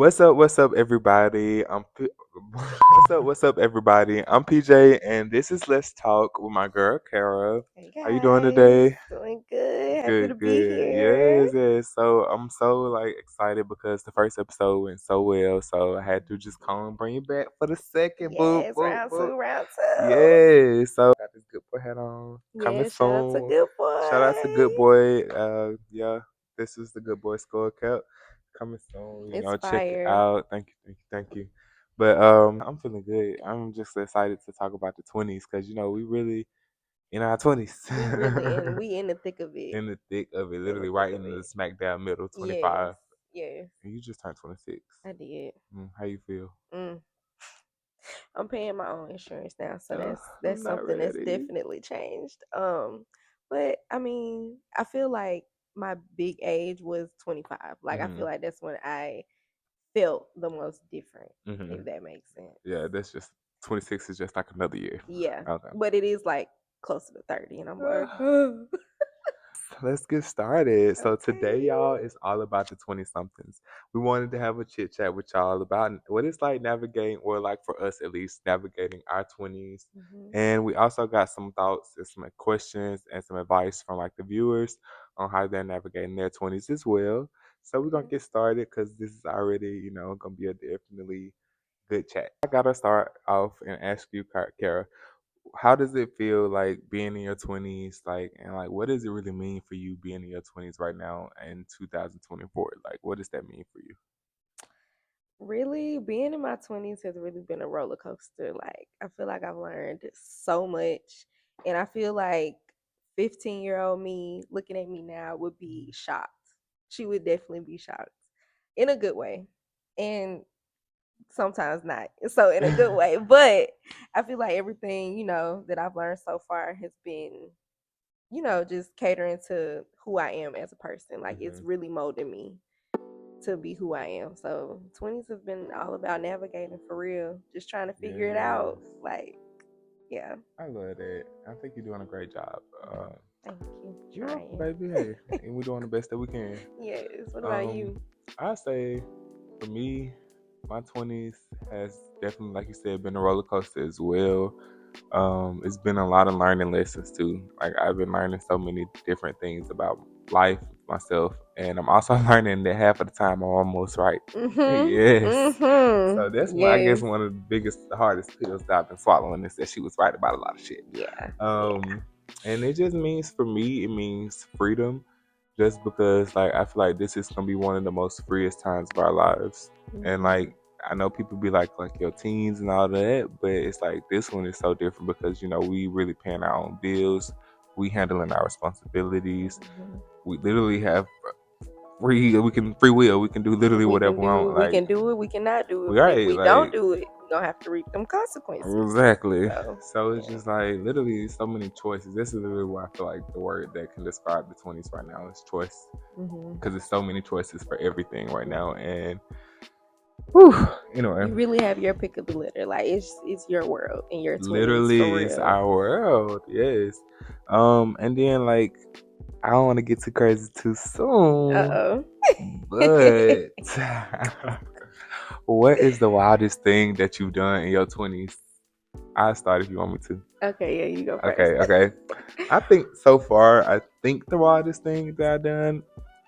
What's up, everybody? What's up, everybody? I'm PJ, and this is Let's Talk with my girl Kara. Hey How you doing guys, today? doing good. Happy to Good, be good. here. Yes. So I'm so excited because the first episode went so well. So I had to just come and bring you back for the second. Boop, Yes, boop, round boop. two, round two. Yeah. So got this good boy hat on. Coming Yeah, shout out to soon. Good Shout out to Good Boy. Boy. Yeah, this is the Good Boy Skull Cap. Coming soon, It's check it fire. out. Thank you. But I'm feeling good. I'm just excited to talk about the 20s because we really in our 20s. We really in the thick of it. In the thick of it, In the literally thick right of in the it. smack down middle, Yes, 25. yes, And you just turned 26. I did. How you feel? Mm. I'm paying my own insurance now, so I'm that's not something that's ready. definitely changed. But I mean, I feel like my big age was 25. Like I feel hmm like that's when I felt the most different, hmm if that makes sense. Yeah, that's just 26 is just like another year. Yeah, Okay. but it is like closer to 30, and I'm like, oh, Let's get started. So today, okay. y'all, is all about the 20 somethings. We wanted to have a chit chat with y'all about what it's like navigating, or like for us at least, navigating our 20s. Hmm. And we also got some thoughts and some questions and some advice from like the viewers on how they're navigating their 20s as well. So we're gonna get started because this is already, gonna be a definitely good chat. I gotta start off and ask you, Kara, how does it feel like being in your 20s, like, and like what does it really mean for you being in your 20s right now in 2024? Like, what does that mean for you? Really, being in my 20s has really been a roller coaster. Like, I feel like I've learned so much, and I feel like 15-year-old me looking at me now would be shocked. She would definitely be shocked in a good way. And sometimes not. So in a good way. But I feel like everything, that I've learned so far has been, just catering to who I am as a person. Like it's hmm really molding me to be who I am. So 20s have been all about navigating for real. Just trying to figure it out. Yes, Like, yeah. I love that. I think you're doing a great job. Thank you. You're welcome, Trying. baby. Hey, and we're doing the best that we can. Yes. What about Um, you? I say for me, my 20s has definitely, like you said, been a roller coaster as well. It's been a lot of learning lessons too. Like I've been learning so many different things about life, myself, and I'm also learning that half of the time I'm almost right. Yes. So that's I guess Yes. one of the biggest, the hardest pills that I've been swallowing is that she was right about a lot of shit. Yeah. Yeah. Um, and it just means for me, it means freedom. Just because like I feel like this is gonna be one of the most freest times of our lives, and Mhm. like I know people be like your teens and all that, but it's like this one is so different because we really paying our own bills, we handling our responsibilities, Mhm. we literally have free will, we can do literally We whatever can we do want. it. We Like can do it. We cannot do it. we But if right, we don't like do it, we're gonna have to reap them consequences. exactly. So So it's yeah. just like literally so many choices. This is literally why I feel like the word that can describe the 20s right now is choice, Mhm. because there's so many choices for everything right now. And whew, anyway, You really have your pick of the litter. Like it's your world in your 20s for literally it's real. our world. Yes. And then like I don't want to get too crazy too soon, Uh but oh. what is the wildest thing that you've done in your 20s? I'll start if you want me to. Okay, yeah, you go first. Okay. I think so far, I think the wildest thing that I've done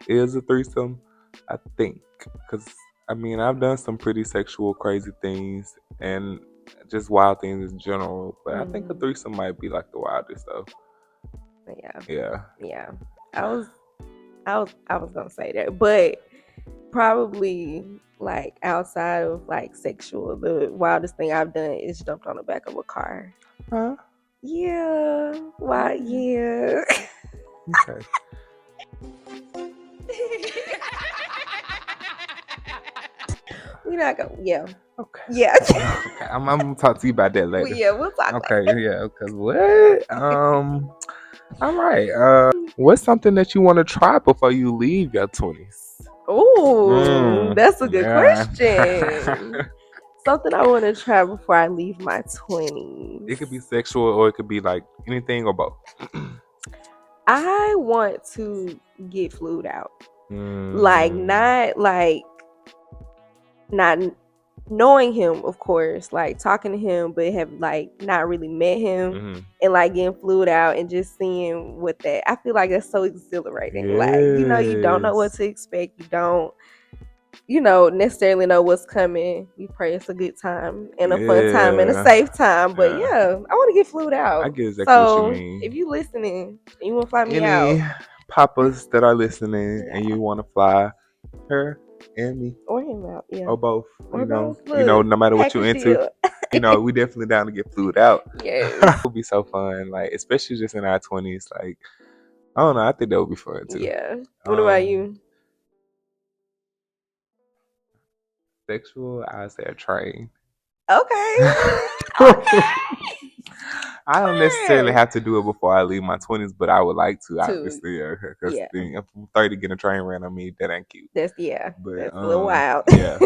is a threesome. I think. Because, I mean, I've done some pretty sexual, crazy things and just wild things in general. But I think a Mm, threesome might be like the wildest, though. yeah, Yeah. yeah. I was gonna say that, but probably like outside of like sexual, the wildest thing I've done is jumped on the back of a car. Huh? Yeah. Why? Yeah. Yeah. Okay. We not gonna. Yeah. Okay. Yeah. Okay. I'm going to talk to you about that later. Yeah. We'll talk Okay. Yeah. Because what? All right. What's something that you want to try before you leave your 20s? Oh, that's a good Yeah. question. Something I want to try before I leave my 20s. It could be sexual or it could be like anything or both. I want to get flued out. Like, Mm. not like not knowing him, of course, like talking to him, but have like not really met him, Mm-hmm. and like getting flued out and just seeing what that. I feel like that's so exhilarating. Like, you don't know what Yes. to expect. You don't, necessarily know what's coming. You pray it's a good time and a fun time and a Yeah. safe time. But Yeah. yeah, I want to get flued I out. get exactly what you So if mean. you listening and you want to fly me out, Any papas that are listening and yeah, you want to fly her and me or him out, yeah, or both, or both. Look, no matter what you package into, deal. we definitely down to get flued out. Yes. Would be so fun, like especially just in our 20s. Like I don't know, I think that would be fun too. Yeah. What about you? Sexual, I say a train. Okay. I don't necessarily Okay. have to do it before I leave my 20s, but I would like to, Two. obviously, because Yeah. if I'm 30 getting a train ran on me, that ain't cute. That's yeah. But That's a little wild. yeah.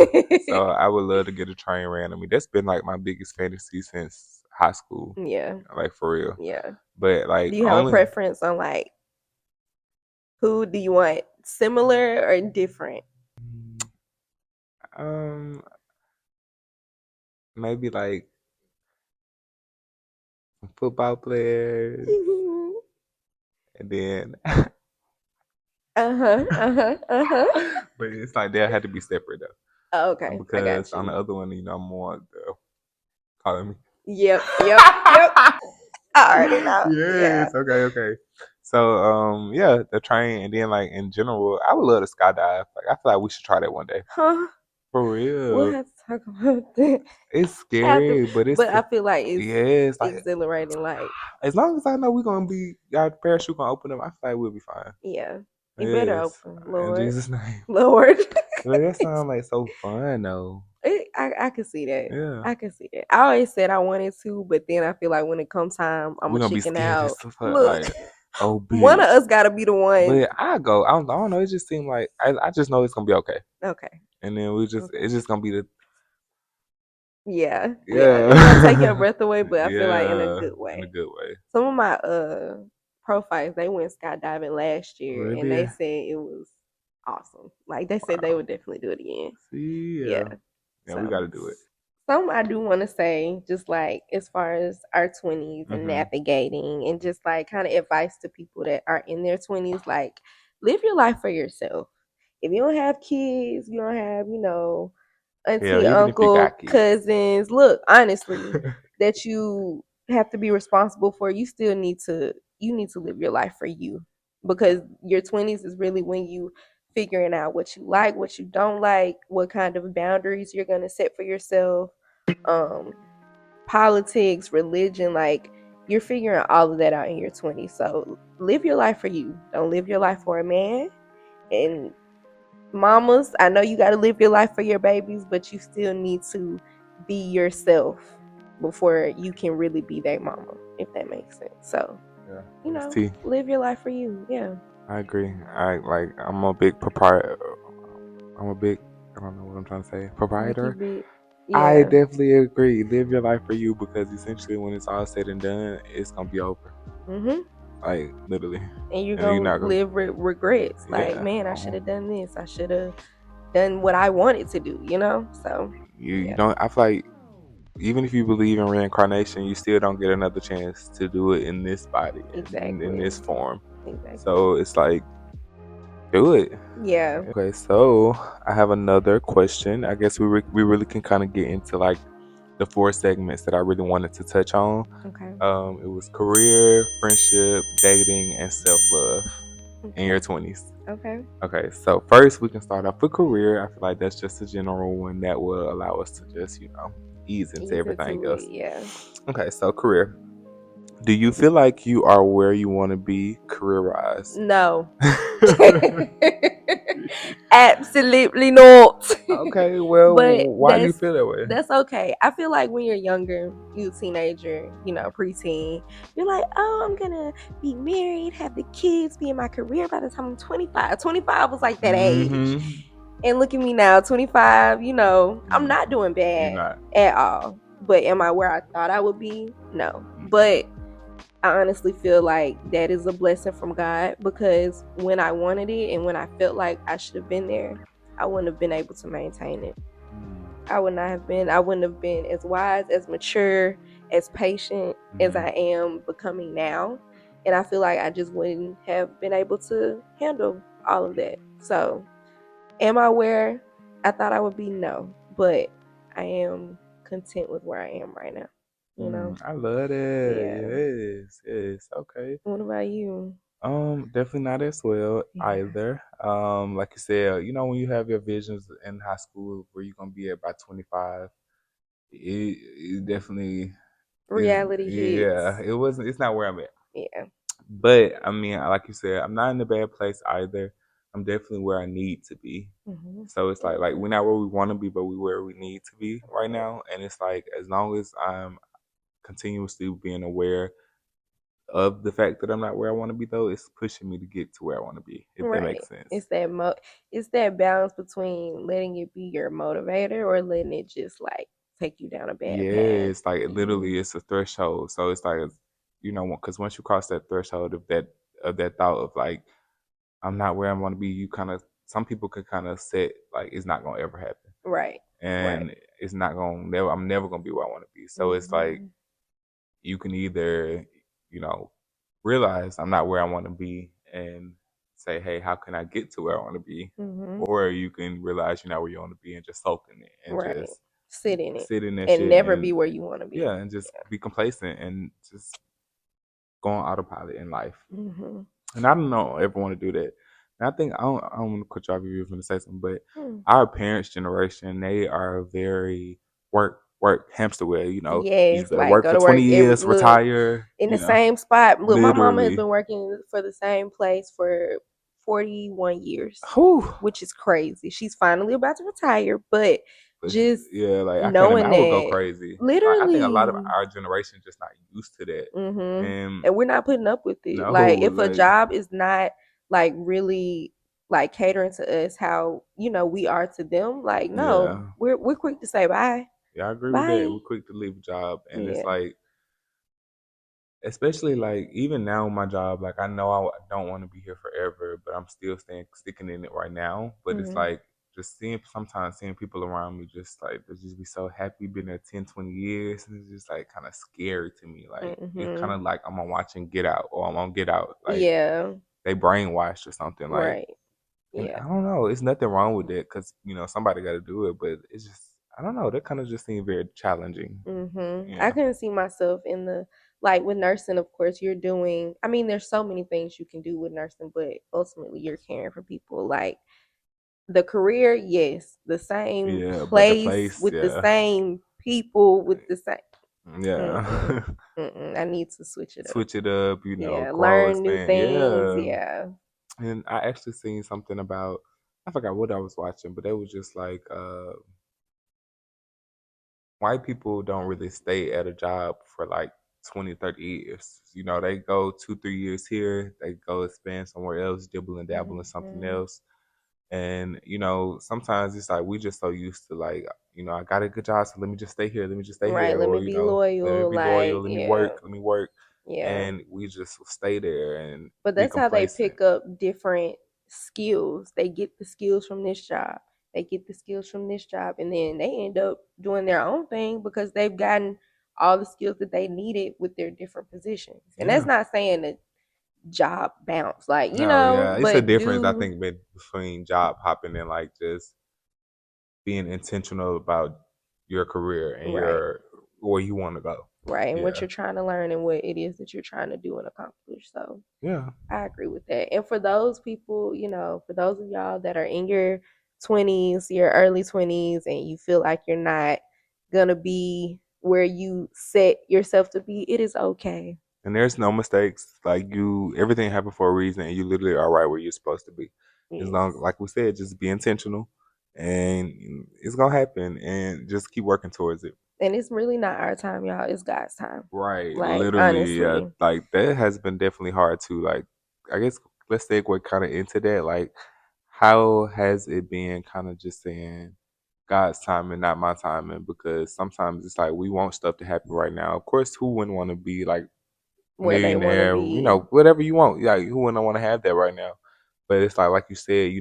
So I would love to get a train ran on me. That's been like my biggest fantasy since high school, Yeah. like for real. Yeah. But like Do you have a only, preference on like who do you want, similar or different? um, maybe like football players, and then, Uh-huh. Uh-huh. Uh-huh. but it's like they had to be separate though, Oh, okay. I because got on the you. other one, I'm more the calling me. Yep. Yep. Yep. I already know. Yeah. Yes. Okay. Okay. So, yeah, the train, and then like in general, I would love to skydive. Like, I feel like we should try that one day. Huh? For We'll real. have to talk about that It's after. scary, but it's But I feel like it's yeah, it's like exhilarating. Like, as long as I know we're gonna be our parachute gonna open up, I feel like we'll be fine. yeah, you better Yes, open, in Lord, Jesus' name. Lord. But that sounds like so fun though. I can see that. Yeah, I can see that. I always said I wanted to, but then I feel like when it comes time, I'm we're a gonna be chicken scared out. as fuck. Look, Like, oh, one of bitch. us got to be the one. But I don't know. It just seemed like I just know it's gonna be okay. Okay. And then Okay. it's just gonna be the Yeah. Yeah. It's gonna take your yeah breath away, but I feel like in a yeah good in a way. good way. Some of my profiles, they went skydiving last year, and they Really? said it was awesome. Like they said they Wow. would definitely do it again. See, Yeah. yeah, we So got to do it. some I do want to say, just like as far as our 20s and Hmm. navigating, and just like kind of advice to people that are in their 20s, like live your life for yourself. If you don't have kids, you don't have, Hell, auntie, even if you uncle, got kids. cousins. Look, honestly, that you have to be responsible for, you need to live your life for you, because your 20s is really when you figuring out what you like, what you don't like, what kind of boundaries you're going to set for yourself. Um Politics, religion, like you're figuring all of that out in your 20s. So live your life for you. Don't live your life for a man. And mamas, I know you got to live your life for your babies, but you still need to be yourself before you can really be their mama, if that makes sense. So, Yeah, Miss live your life for you. Yeah. I agree. I'm a big proprietor. I'm a big I don't know what I'm trying to say. Like you Proprietor. be, I yeah. definitely agree. Live your life for you because essentially when it's all said and done, it's gonna be over. Mm-hmm. Like literally, And you're and you're going not to gonna. live regrets. Like, Yeah. man, I should have done this. I should have done what I wanted to do. So, You yeah, don't. I feel like even if you believe in reincarnation, you still don't get another chance to do it in this body in exactly. this form. Exactly. So it's like do it. Yeah. Okay, so I have another question. I guess we really can kind of get into like the four segments that I really wanted to touch on. Okay. It was career, friendship, dating, and self love in Okay. your 20s. Okay. Okay, so first we can start off with career. I feel like that's just a general one that will allow us to just, ease into Ease everything into it. else. Yeah. Okay, so career. Do you feel like you are where you want to be career wise? No. Absolutely not. Okay, well, But why do you feel that way? that's okay. I feel like when you're younger, you teenager, preteen, you're like, oh, I'm gonna be married, have the kids, be in my career by the time I'm 25. 25 was like that age. Mm-hmm. And look at me now, 25, I'm Mm, not doing you're bad not. at all. But am I where I thought I would be? No. But I honestly feel like that is a blessing from God, because when I wanted it and when I felt like I should have been there, I wouldn't have been able to maintain it. I would not have been. I wouldn't have been as wise, as mature, as patient as Hmm. I am becoming now. And I feel like I just wouldn't have been able to handle all of that. So, am I where I thought I would be? No, but I am content with where I am right now. You know? I love that. Yeah. Yes, yes. Okay. What about you? Definitely not as well Yeah. either. Like you said, when you have your visions in high school where you're gonna be at by 25, it definitely is. Reality Yeah, hits. it's not where I'm at. Yeah. But I mean, like you said, I'm not in a bad place either. I'm definitely where I need to be. Hmm. So it's like Okay. we're not where we want to be, but we where we need to be right Right. now. And it's like as long as I'm continuously being aware of the fact that I'm not where I want to be, though, it's pushing me to get to where I want to be. If that Right. makes sense. It's that balance between letting it be your motivator or letting it just like take you down a bad Yeah, path. it's like Hmm. literally it's a threshold. So it's like because once you cross that threshold of that thought of like I'm not where I want to be, you kind of some people could kind of set like it's not gonna ever happen, Right. Right. and it's not gonna never. I'm never gonna be where I want to be. So it's like Hmm. you can either you know realize I'm not where I want to be and say, hey, how can I get to where I want to be, Hmm. or you can realize you're not where you want to be and just soak in it and Right. just Sit in it sit in that and shit never be and where you want to yeah, be. and just be complacent and just go on autopilot in life. Hmm. And I don't know ever want to do that. And I think I don't want to cut you off if you were going to say something, but Hmm. our parents' generation, they are very work hamster wheel. You Yes, better like work go for to 20 work every years, look retire. in the same spot. Look, my mama has Literally. been working for the same place for 41 years, Whew. which is crazy. She's finally about to retire, but But just yeah, like I can't imagine. knowing I would go that crazy. Like I think a lot of literally. our generation just not used to that. Mhm. And And we're not putting up with it. no, Like if a like job is not like really like catering to us how, we are to them, like no, yeah, we're quick to say bye. yeah, I agree with that. Bye. We're quick to leave a job, and it's Yeah. like especially like even now my job, like I know I don't want to be here forever, but I'm still sticking in it right now. But it's Mhm. like just sometimes seeing people around me just like they just be so happy being there 10, 20 years, and it's just like kind of scary to me. Like it's kind Mhm. of like I'm on watching Get Out or I'm on Get Out, like Yeah. they brainwashed or something. Like, Right. and Yeah. I don't know, it's nothing wrong with it because somebody got to do it, but it's just I don't know. That kind of just seemed very challenging. I Yeah, couldn't see myself in the like with nursing, of course, you're doing I mean, there's so many things you can do with nursing, but ultimately you're caring for people. Like the career, yes. The same yeah, but the place place, with the yeah. same people with the same mm-mm, Yeah. mm-mm. I need to switch it up. Switch it up, Yeah. grow, Learn new expand. things. Yeah. Yeah. And I actually seen something about I forgot what I was watching, but it was just like white people don't really stay at a job for like 20, 30 years. They go 2, 3 years here, they go expand somewhere else, dibble and dabble in something Hmm. else. And sometimes it's like we just so used to like, I got a good job, so let me just stay here, let me just stay Right. here, Let me or be let me loyal. be loyal, Like, let me yeah. work, let me work, Yeah. and we just stay there and But be that's how they complacent. pick up different skills. They get the skills from this job. They get the skills from this job, and then they end up doing their own thing because they've gotten all the skills that they needed with their different positions. And that's Yeah. not saying that job bounce, like No, yeah, it's a but difference I do think between job hopping and like just being intentional about your career and right, your where you want to go. right, and what Yeah. you're trying to learn and what it is that you're trying to do and accomplish. So Yeah. I agree with that. And for those people, for those of y'all that are in your 20s, your early 20s, and you feel like you're not gonna be where you set yourself to be, it is okay. And there's no mistakes. Like everything happened for a reason, and you literally are right where you're supposed to be. As long, Yes. like we said, just be intentional, and it's gonna happen, and just keep working towards it. And it's really not our time, y'all. It's God's time. Right, Like, literally, yeah. honestly. Like that has been definitely hard to like. I guess let's segue kind of into that. Like, how has it been? Kind of just saying God's timing, not my timing, because sometimes it's like we want stuff to happen right now. Of course, who wouldn't want to be like Where they want to millionaire, be. whatever you want. Like who wouldn't want to have that right now? But it's like you said,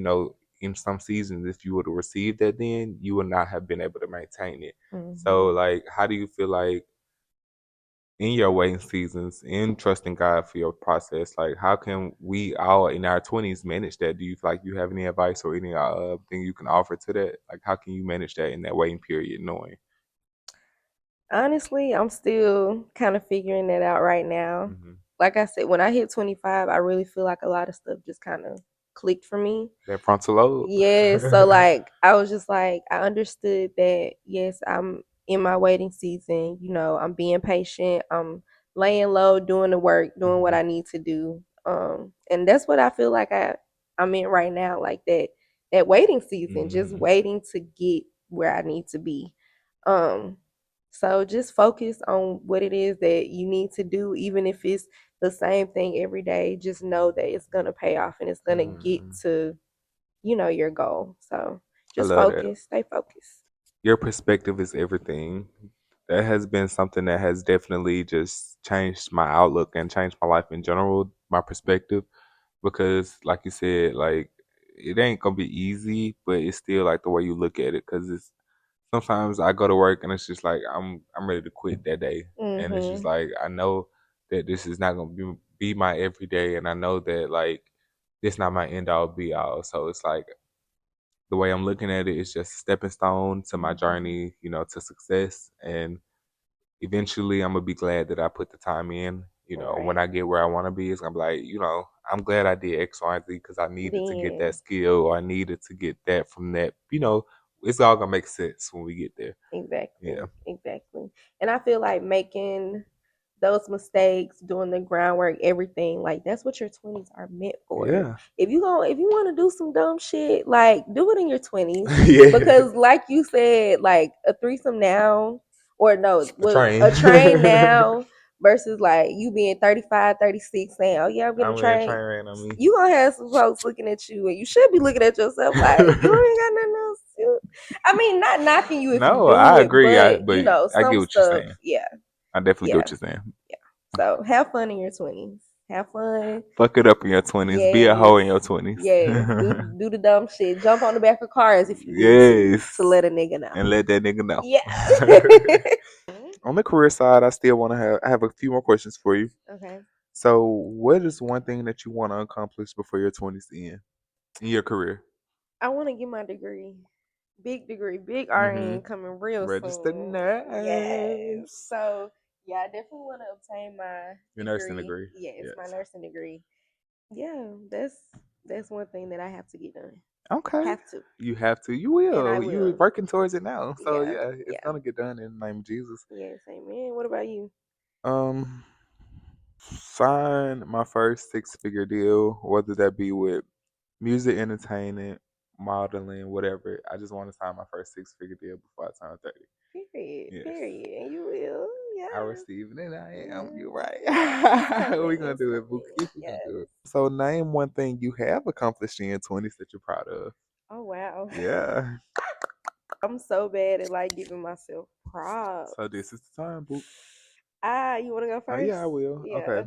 in some seasons, if you would have received that then, you would not have been able to maintain it. So Hmm. like, how do you feel like in your waiting seasons, in trusting God for your process, like how can we all in our 20s manage that? Do you feel like you have any advice or any thing you can offer to that? Like how can you manage that in that waiting period, knowing? Honestly, I'm still kind of figuring that out right now. Hmm. Like I said, when I hit 25, I really feel like a lot of stuff just kind of clicked for me. That frontal lobe. Yeah, so like I was just like I understood that yes, I'm in my waiting season, I'm being patient, I'm laying low, doing the work, doing what Hmm. I need to do. And that's what I feel like I'm in right now, like that waiting season, just Hmm. waiting to get where I need to be. Um so just focus on what it is that you need to do, even if it's the same thing every day. Just know that it's gonna pay off and it's gonna get Hmm. to your goal. So I just love that. focus, stay focused. Your perspective is everything. That has been something that has definitely just changed my outlook and changed my life in general, my perspective. Because, like you said, like it ain't gonna be easy, but it's still like the way you look at it. Because it's sometimes I go to work and it's just like I'm ready to quit that day, and it's just Mhm. like I know that this is not gonna be my everyday, and I know that like this not my end all be all. So it's like the way I'm looking at it is just a stepping stone to my Mhm. journey, to success. And eventually I'm gonna be glad that I put the time in. When Right. I get where I want to be, it's gonna be like, I'm glad I did X, Y, and Z because I needed to get that Then skill or I needed to get that from that. It's all gonna make sense when we get there. Yeah. exactly, exactly. And I feel like making those mistakes, doing the groundwork, everything, like that's what your 20s are meant for. Yeah. If you want to do some dumb shit, like do it in your 20s Yes. because like you said, like a threesome now or no, A with train. a train now versus like you being 35, 36 saying, "Oh yeah, I'm getting a I'm in a train." train ran on me. You gonna have some folks looking at you, and you should be looking at yourself like you ain't got nothing else to do. I mean, not knocking you if you No, do I it, agree. but But I get some what you're stuff, saying. yeah, I definitely get yeah, what you're saying. yeah. So have fun in your 20s. Have fun. Fuck it up in your 20s. Be a hoe Yes, in your 20s. yes. Do the dumb shit. Jump on the back of cars if you need to Yes. let a nigga know. And let that nigga know. Yeah. On the career side, I still want to I have a few more questions for you. Okay. So, what is one thing that you want to accomplish before your 20s end in your career? I want to get my degree. Big degree, big Mm-hmm. RN coming real Registered soon. Yes. nurse. So yeah, I definitely want to obtain my Your nursing degree. degree. Yes, my Yes. nursing degree. Yeah, that's one thing that I have to get done. Okay. Have to, You have to. You and I will. You're will. working towards it now. So, Yeah, yeah, it's yeah, going to get done in the name of Jesus. yes. Amen. What about you? Um, Sign my first six-figure deal, whether that be with music, entertainment, modeling, whatever. I just want to sign my first six-figure deal before I turn 30. Period. Yes. Period. And you will. I Yeah. received it and I am. You're Mm, it's right. coming. We're going It's to do it, coming. Bookie. We're going to Yes. do it. So, name one thing you have accomplished in your 20s that you're proud of. Oh wow. Yeah. I'm so bad at like giving myself So, props. this is the time, Book. You want to go Oh, first? yeah, I will. Okay. Yeah.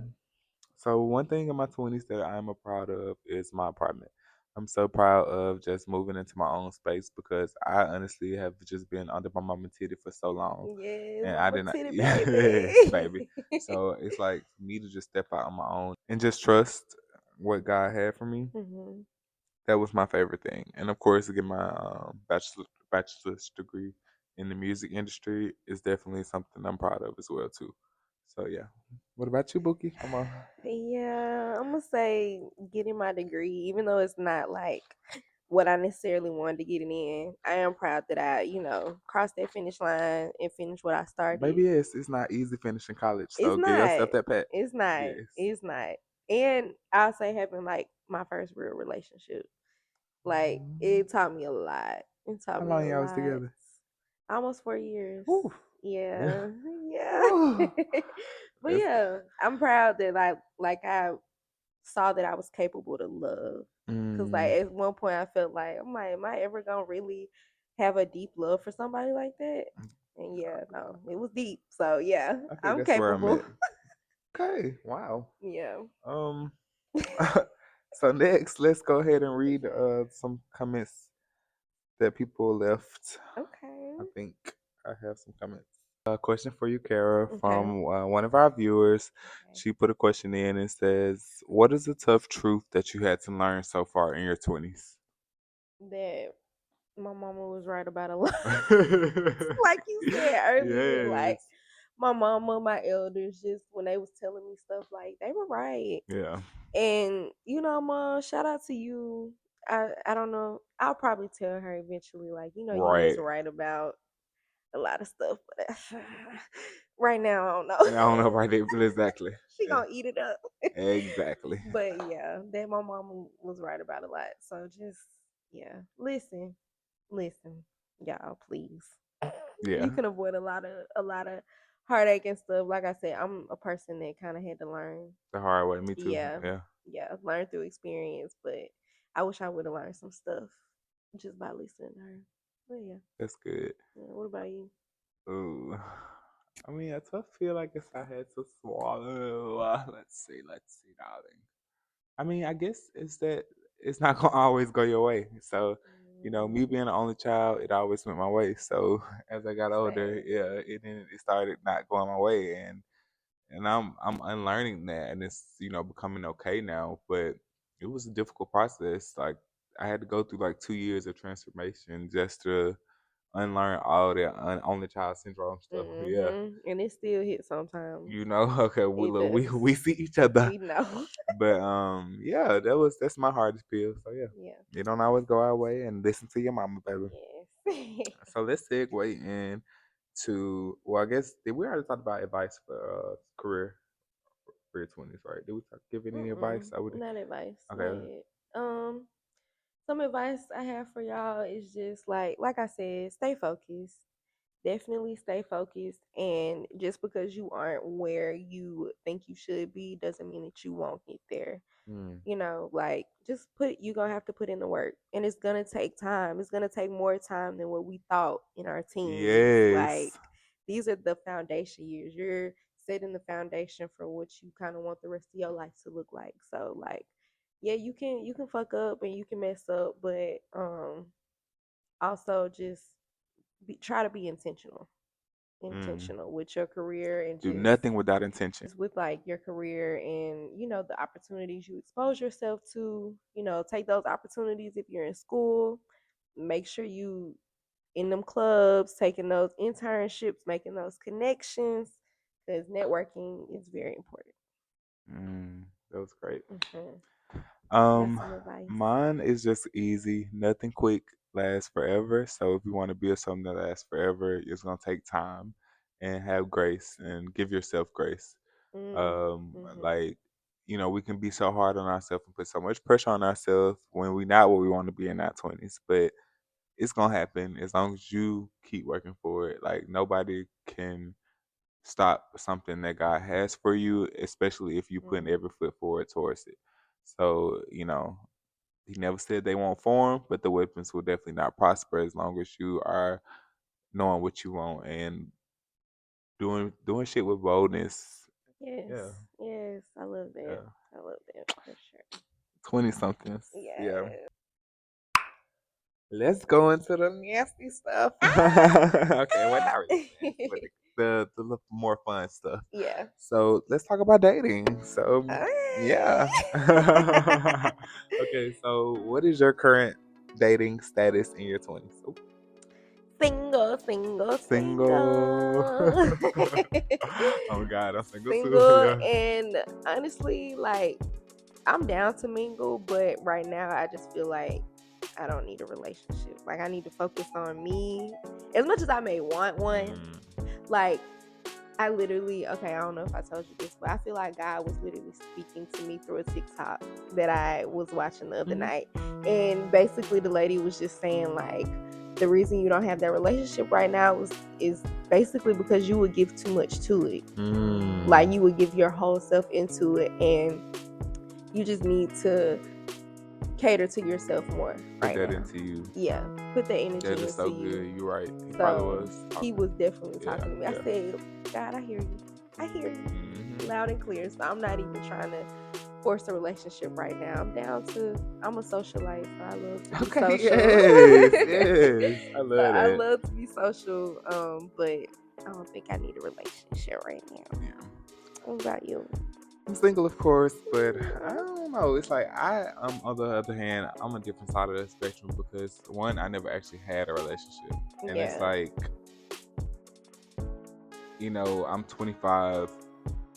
So one thing in my 20s that I'm a proud of is my apartment. I'm so proud of just moving into my own space because I honestly have just been under my mama titty for so long, Yes, and I mama did not. titty Yes, baby. baby. So it's like for me to just step out on my own and just trust what God had for me. Hmm. That was my favorite thing, and of course, to get my bachelor's degree in the music industry is definitely something I'm proud of as well too. So yeah. What about you, Bookie? Come on. Yeah, I'm gonna say getting my degree, even though it's not like what I necessarily wanted to get it in. I am proud that I, crossed that finish line and finished what I started. Baby, yes, it's not easy finishing college, It's so give not. yourself that pat. It's not. Yes. It's not. And I'll say having like my first real relationship. Like Mhm. it taught me a lot. It How taught me long a y'all was lot. together? Almost 4 years. Whew. Yeah. Yeah. Yeah. Whew. But That's, yeah, I'm proud that like I saw that I was capable to love. Cause like mm, at one point I felt like I'm like, am I ever gonna really have a deep love for somebody like that? And yeah, no, it was deep. So yeah, I think I'm that's where I'm capable. at. Okay. Wow. Yeah. Um, So next, let's go ahead and read Okay. some comments that people left. Okay. I think I have some comments. A question for you, Kara, Okay. from one of our viewers. Okay. She put a question in and says, "What is the tough truth that you had to learn so far in your 20s?" That my mama was right about a lot. Like you said earlier, like Yes. my mama, my elders, just when they was telling me stuff, like they were right. Yeah. And mom, shout out to you. I don't know. I'll probably tell her eventually, like, you was Right. right about a lot of stuff, but right now I don't I know. don't know right there, but exactly. She Yeah. gonna eat it up. Exactly. But yeah, that my mama was right about a lot. So just yeah, listen, y'all, please. You Yeah. can avoid a lot of heartache and stuff. Like I said, I'm a person that kind of had to learn. The hard way. Me too. Yeah, Yeah. yeah, learn through experience. But I wish I would have learned some stuff just by listening to her. But yeah, That's good. yeah. What about you? Ooh. I mean, I tough feel like if I had to swallow. Let's see, darling. I mean, I guess it's that it's not gonna always go your way. So, me being the only child, it always went my way. So as I got older, Same. yeah, it started not going my way, and I'm unlearning that, and it's becoming okay now. But it was a difficult process. Like I had to go through like 2 years of transformation just to unlearn all that only child syndrome stuff. Yeah, And it still hits sometimes. okay, we It look, we does. we see each other. We know. But yeah, that's my hardest pill. So yeah, Yeah. it don't always go our way, and listen to your mama, baby. Yes. So let's segue in to, well, I guess did we already talk about advice for career 20s, right? Did we give any advice? I would. Not advice. Not Okay. yet. Some advice I have for y'all is just like I said, stay focused. Definitely stay focused. And just because you aren't where you think you should be doesn't mean that you won't get there. Mm. Like just you're gonna have to put in the work, and it's gonna take time. It's gonna take more time than what we thought in our teens. Like Yes. these are the foundation years. You're setting the foundation for what you kind of want the rest of your life to look like. So like yeah, you can fuck up and you can mess up, but also just try to be Mm. intentional with your career, and Do just nothing without intention. with like your career, and the opportunities you expose yourself to. Take those opportunities. If you're in school, make sure you in them clubs, taking those internships, making those connections, because networking is very important. That was great. Hmm. Got Um, some advice. Mine is just easy. Nothing quick lasts forever. So if you want to build something that lasts forever, it's gonna take time and have grace and give yourself grace. Mm-hmm. Like, we can be so hard on ourselves and put so much pressure on ourselves when we're not what we want to be in our 20s. But it's gonna happen as long as you keep working for it. Like nobody can stop something that God has for you, especially if you put Mm-hmm. every foot forward towards it. So, he never said they won't form, but the weapons will definitely not prosper as long as you are knowing what you want and doing shit with boldness. Yes, Yeah, yes, I love that. yeah. I love that for sure. 20 somethings. Yeah. Yes. Let's go into the nasty stuff. Ah! Okay, well, not really nasty, but the little more fun stuff. Yeah. So let's talk about dating. So Hey. yeah. Okay, so what is your current dating status in your 20s? Oh, Single, single, single. single. Oh God, I'm single too. Single, Yeah. and honestly, like I'm down to mingle, but right now I just feel like I don't need a relationship. Like I need to focus on me. As much as I may want one, Mm, like I literally, okay, I don't know if I told you this, but I feel like God was literally speaking to me through a TikTok that I was watching the other mhm. night. And basically the lady was just saying like the reason you don't have that relationship right now is basically because you would give too much to it. Like you would give your whole self into it, and you just need to cater to yourself more Put right that now. into you. Yeah. Put that energy That is into so you. good. You're right. He probably So was he talking. was definitely Yeah, talking to me. I yeah. said, God, I hear you. I hear you Hmm. loud and clear. So I'm not even trying to force a relationship right now. I'm a socialite, so I love to be Okay, social. yes, yes. I So love I that. love to be social, but I don't think I need a relationship right now. Yeah. What about you? I'm single, of course, but I Mhm. don't know. It's like on the other hand, I'm a different side of the spectrum because one, I never actually had a relationship, and it's Yeah. like I'm 25.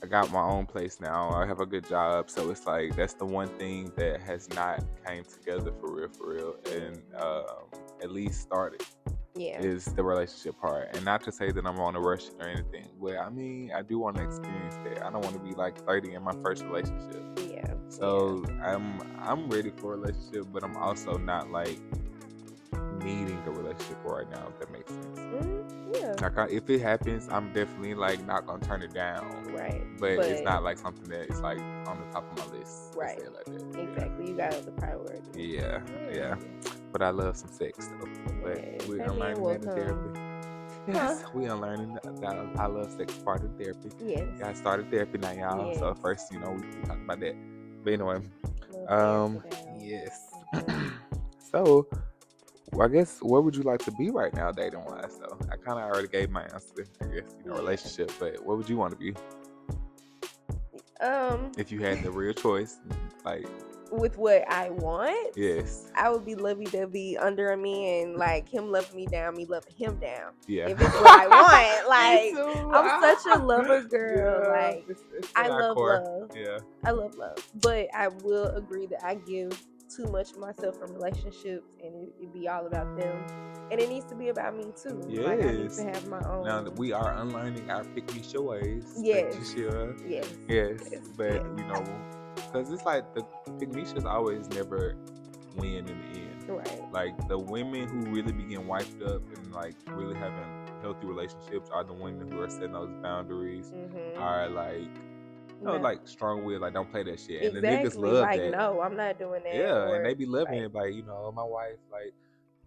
I got my own place now. I have a good job, so it's like that's the one thing that has not came together for real, and at least started Yeah. is the relationship part. And not to say that I'm on a rush or anything, but I mean I do want to experience that. I don't want to be like 30 in my first relationship. Yeah. So I'm ready for a relationship, but I'm also not like needing a relationship right now. If that makes sense. Yeah. Like if it happens, I'm definitely like not gonna turn it down. Right. But it's not like something that is like on the top of my list. Let's Right. say it like that. Exactly. You got other priorities. Yeah. Yeah. But I love some sex though. But Yes. we're That man unlearning will that in come. therapy. Yes, we unlearning that I love sex part of therapy. Yes. Yeah, I started therapy now, y'all. So Yes. first, we talked about that. But anyway, Little therapy down. yes. Mhm. So I guess where would you like to be right now, dating wise? So I kind of already gave my answer. I guess Yeah. relationship. But where would you want to be if you had the real choice? Like, With what I want, yes, I would be lovey dovey under a man, like him loving me down, me loving him down. yeah. If it's what I want, Me like too. I'm such a lover girl. Yeah, Like it's in I our love core. love. Yeah. I love love. But I will agree that I give too much of myself from relationships and it be all about them. And it needs to be about me too. Like I need Yes. to have my Now own. that we are unlearning our pick me show ways. Yes. Thank you, Shira. Yes. Yes. Yes. But Yes. because it's like the pick me shows always never win in the end. Right. Like the women who really begin wiped up and like really having healthy relationships are the women who are setting those boundaries, are like like strong willed, like don't play that shit. And the niggas Exactly. love Like, that. no, I'm not doing that. Yeah, and Or they be loving like, it, like, my wife, like,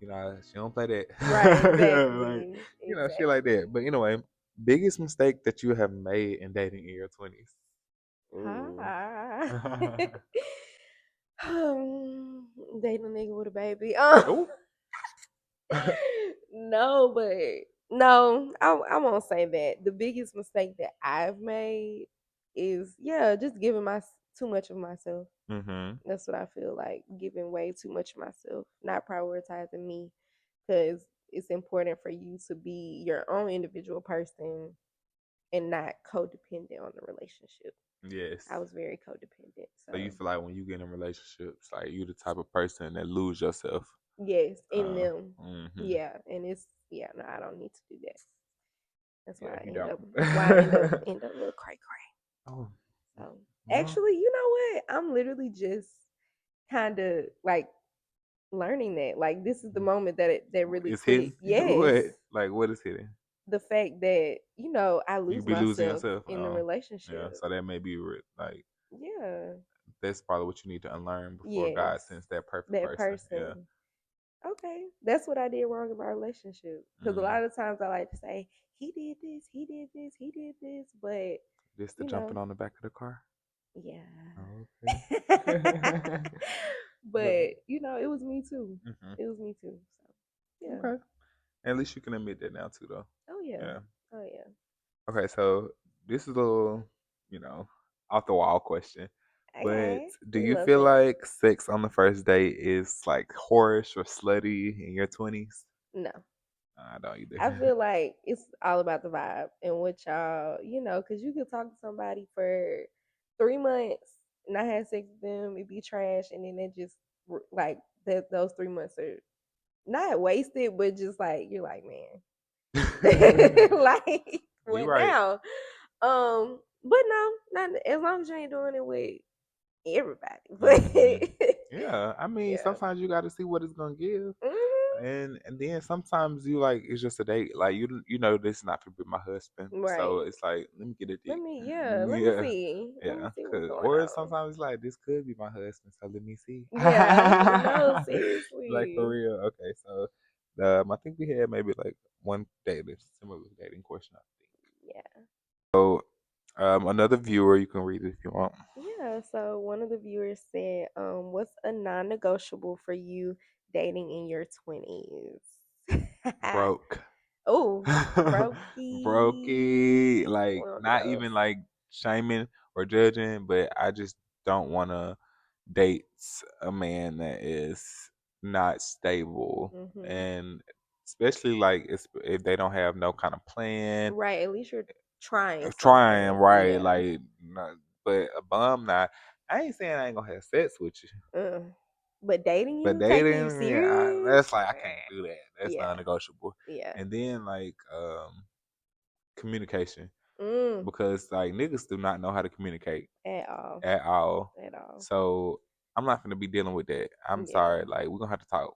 she don't play that. right, Like, exactly. shit like that. Exactly. But anyway, biggest mistake that you have made in dating in your 20s. Ooh. Ha. Dating a nigga with a baby. Oh. No, but no, I won't say that. The biggest mistake that I've made is, yeah, just giving too much of myself. Mm-hmm. That's what I feel like, giving way too much of myself, not prioritizing me, because it's important for you to be your own individual person and not codependent on the relationship. Yes. I was very codependent. So you So feel like when you get in relationships, like you the type of person that lose yourself. yes, in them. Mm-hmm. Yeah. And no, I don't need to do that. That's Yeah, why I you end don't. up why I end up a little cray cray. Oh, So well, actually, you know what? I'm literally just kind of like learning that. Like this is the moment that really it's hidden. clicked. Yes. What? Like, what is hidden? The fact that, I You lose be losing myself yourself. in the Yeah. relationship. So that may be like Yeah. that's probably what you need to unlearn before Yes. God sends that perfect That person. Yeah. person. Okay. That's what I did wrong in my relationship. Because a lot of times I like to say, he did this, he did this, he did this. But, Just the you jumping know, on the back of the car. yeah. Oh, okay. But But, it was me too. mhm. It was me too. So, yeah. Okay. At least you can admit that now too, though. Oh, yeah. Yeah. Oh, yeah. Okay, so this is a little, off the wall question. But Okay. do We you love feel that. like sex on the first date is like whorish or slutty in your 20s? No. I don't I either. feel like it's all about the vibe and what y'all, because you could talk to somebody for 3 months, not have sex with them, it be trash, and then it just like that those 3 months are not wasted, but just like you're like, man, like You what right. now? But no, not as long as you ain't doing it with everybody. Hmm. But Yeah, I mean, yeah, sometimes you got to see what it's gonna give. hmm And then sometimes you like it's just a date. Like you know this is not to be my husband, so right. it's like let me get a Let dick. me, let me Yeah, see, yeah. what's Cause going or on. sometimes it's like this could be my husband, so let me see. Yeah, no, Like for seriously. real. Okay, so I think we had maybe like one dating similar dating question. I think Yeah, so. Another viewer, you can read it if you want. Yeah, so one of the viewers said, what's a non-negotiable for you dating in your 20s? Broke. Oh, brokey. Brokey. We Like don't do not those. even like shaming or judging, but I just don't wanna date a man that is not stable, Hmm. and especially like if they don't have no kind of plan, Right, at least you're trying trying something. right, Yeah. like but a bum not. I ain't saying I ain't gonna have sex with you, Uh, but dating but you, taking you dating, yeah, serious? that's like I can't do that. That's Yeah. non-negotiable. Yeah. And then like communication, Mm, because like niggas do not know how to communicate at all. at all. At all. So I'm not gonna be dealing with that. I'm Yeah. sorry. Like we're gonna have to talk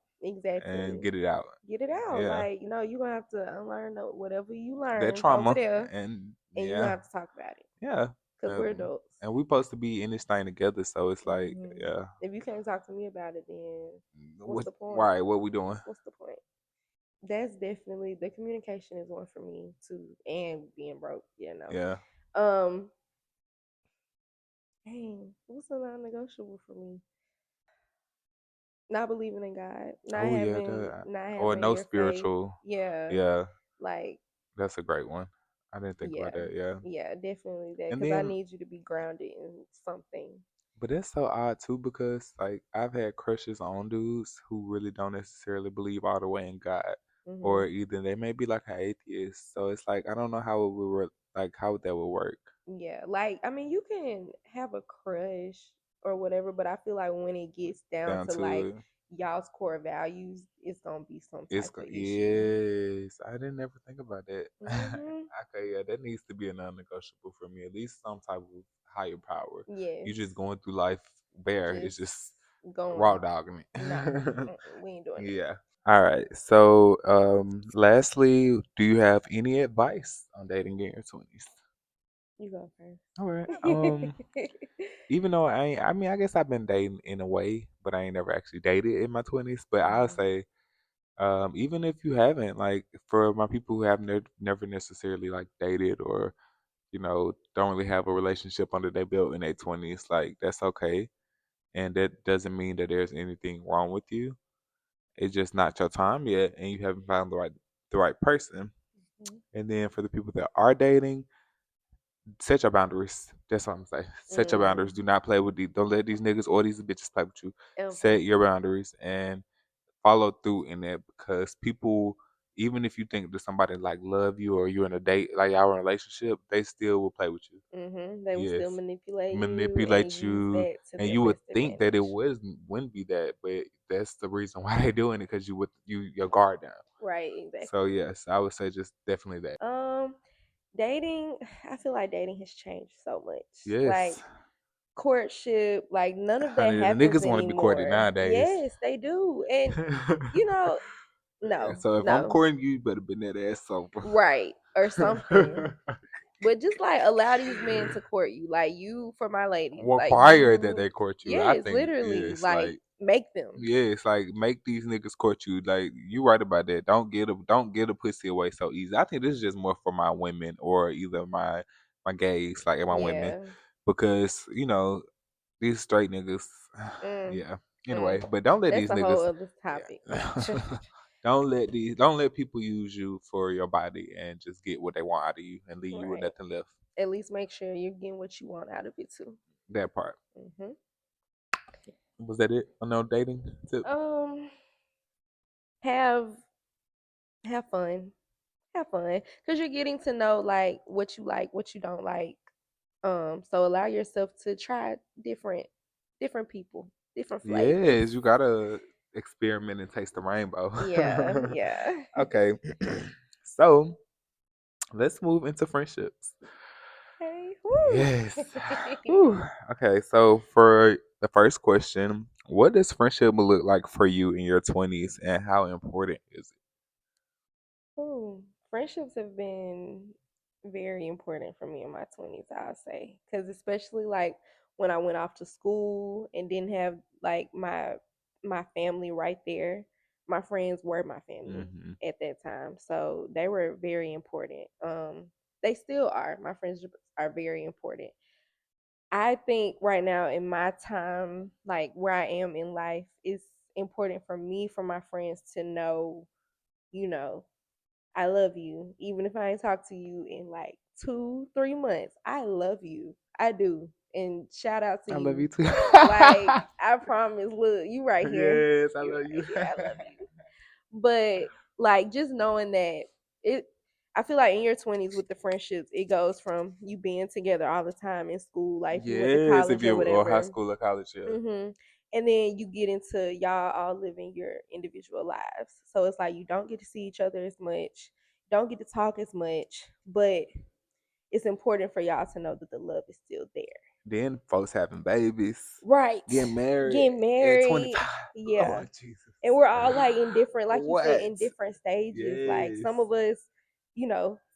and Exactly. get it out. Get it out. Yeah, Like, you're gonna have to unlearn whatever you that learned over trauma there, and and you're gonna yeah, have to talk about it. yeah. Because we're adults. And we supposed to be in this thing together. So it's like, Hmm. yeah, If you can't talk to me about it, then what's what? the point? Right? What we doing? What's the point? That's definitely the communication is one for me too, and being broke. Yeah. Um, Dang, what's a non-negotiable for me? Not believing in God, not Oh yeah, having, that not or having no your faith. spiritual. Yeah, Yeah, like that's a great one. I didn't think about yeah, that. Yeah. yeah, definitely that And because I then, need you to be grounded in something. but that's so odd too because like I've had crushes on dudes who really don't necessarily believe all the way in God, Hmm. or either they may be like an atheist. So it's like I don't know how it would work, like how that would work Yeah, like I mean, you can have a crush or whatever, but I feel like when it gets down down to to like it. y'all's core values, it's gonna be some It's type of issue. yes, I didn't ever think about that. Hmm. Okay, yeah, that needs to be a non-negotiable for me. At least some type of higher power. You Yes, just going through life bare. It's just just raw going. dogging Nah, it. we ain't doing that. Yeah. All right. So, lastly, do you have any advice on dating in your 20s? You go All right. first. Even though I ain't, I mean, I guess I've been dating in a way, but I ain't never actually dated in my 20s. But I'll Mhm. say, even if you haven't, like, for my people who have never necessarily like dated or, don't really have a relationship under their belt in their 20s, like, that's okay. And that doesn't mean that there's anything wrong with you. It's just not your time yet, and you haven't found the right person. Mhm. And then for the people that are dating, set your boundaries. That's what I'm saying. Set your boundaries. Mm, Do not play with these. Don't let these niggas or these bitches play with you. ever. Set your boundaries and follow through in that because people, even if you think that somebody like love you or you're in a date, like y'all in a relationship, they still will play with you. They will still Yes, manipulate you and manipulate use you, that to and their you would best think that it advantage. wouldn't be that, but that's the reason why they're doing it because your guard down. Right, So exactly. yes, I would say just definitely that. Um, Dating, I feel like dating has changed so much. Like Yes, courtship, like none of that honey, the happens niggas want to be courted anymore. nowadays. Yes, they do. And you know, no, So if I'm no. courting you, you better bend that ass over. Right. Or something. But just like allow these men to court you. Like you for my ladies. Like Require that you they court you. I yes, think literally. it's Like like make them. yeah, it's like make these niggas court you. Like you right about that. Don't get a pussy away so easy. I think this is just more for my women or either my gays, like my women, Yeah. because these straight niggas. Mm, Yeah. mm. Anyway, but don't let That's these a whole niggas. other topic. Yeah. Don't let people use you for your body and just get what they want out of you and leave you with Right. nothing left. At least make sure you're getting what you want out of it too. That part. Hmm. Was that it? On no dating tip? Um, have have fun. Have fun. Because you're getting to know like, what you don't like. So allow yourself to try different people, different flavors. Yes, you gotta experiment and taste the rainbow. Yeah, yeah. Okay. So let's move into friendships. Okay. Woo. Yes. Whew. Okay, so for the first question, what does friendship look like for you in your 20s and how important is Ooh, friendships have been very important for me in my 20s, I'll say. Because especially like when I went off to school and didn't have like my family right there, my friends were my it? family Hmm. at that time. So they were very important. They still are. My friendships are very important. I think right now in my time, like where I am in life, it's important for me, for my friends to know, you know, I love you. Even if I ain't talk to you in like 2, 3 months, I love you. I do. And shout out to I love you you. too. Like, I promise, look, you right here. Yes, I You love right you. here. I love you. But like just knowing that it I feel like in your 20s with the friendships, it goes from you being together all the time in school, like if you went to Yes, if college or you or high whatever. school or college, yeah. And then you get into y'all all living your individual lives. So it's like you don't get to see each other as much, don't get to talk as much, but it's important for y'all to know that the love is still there. Then folks having babies, Right. getting married Getting at married. 25. Yeah. Lord Jesus. And we're all like in different, like you said, What? in different stages. Like Yes. some of us,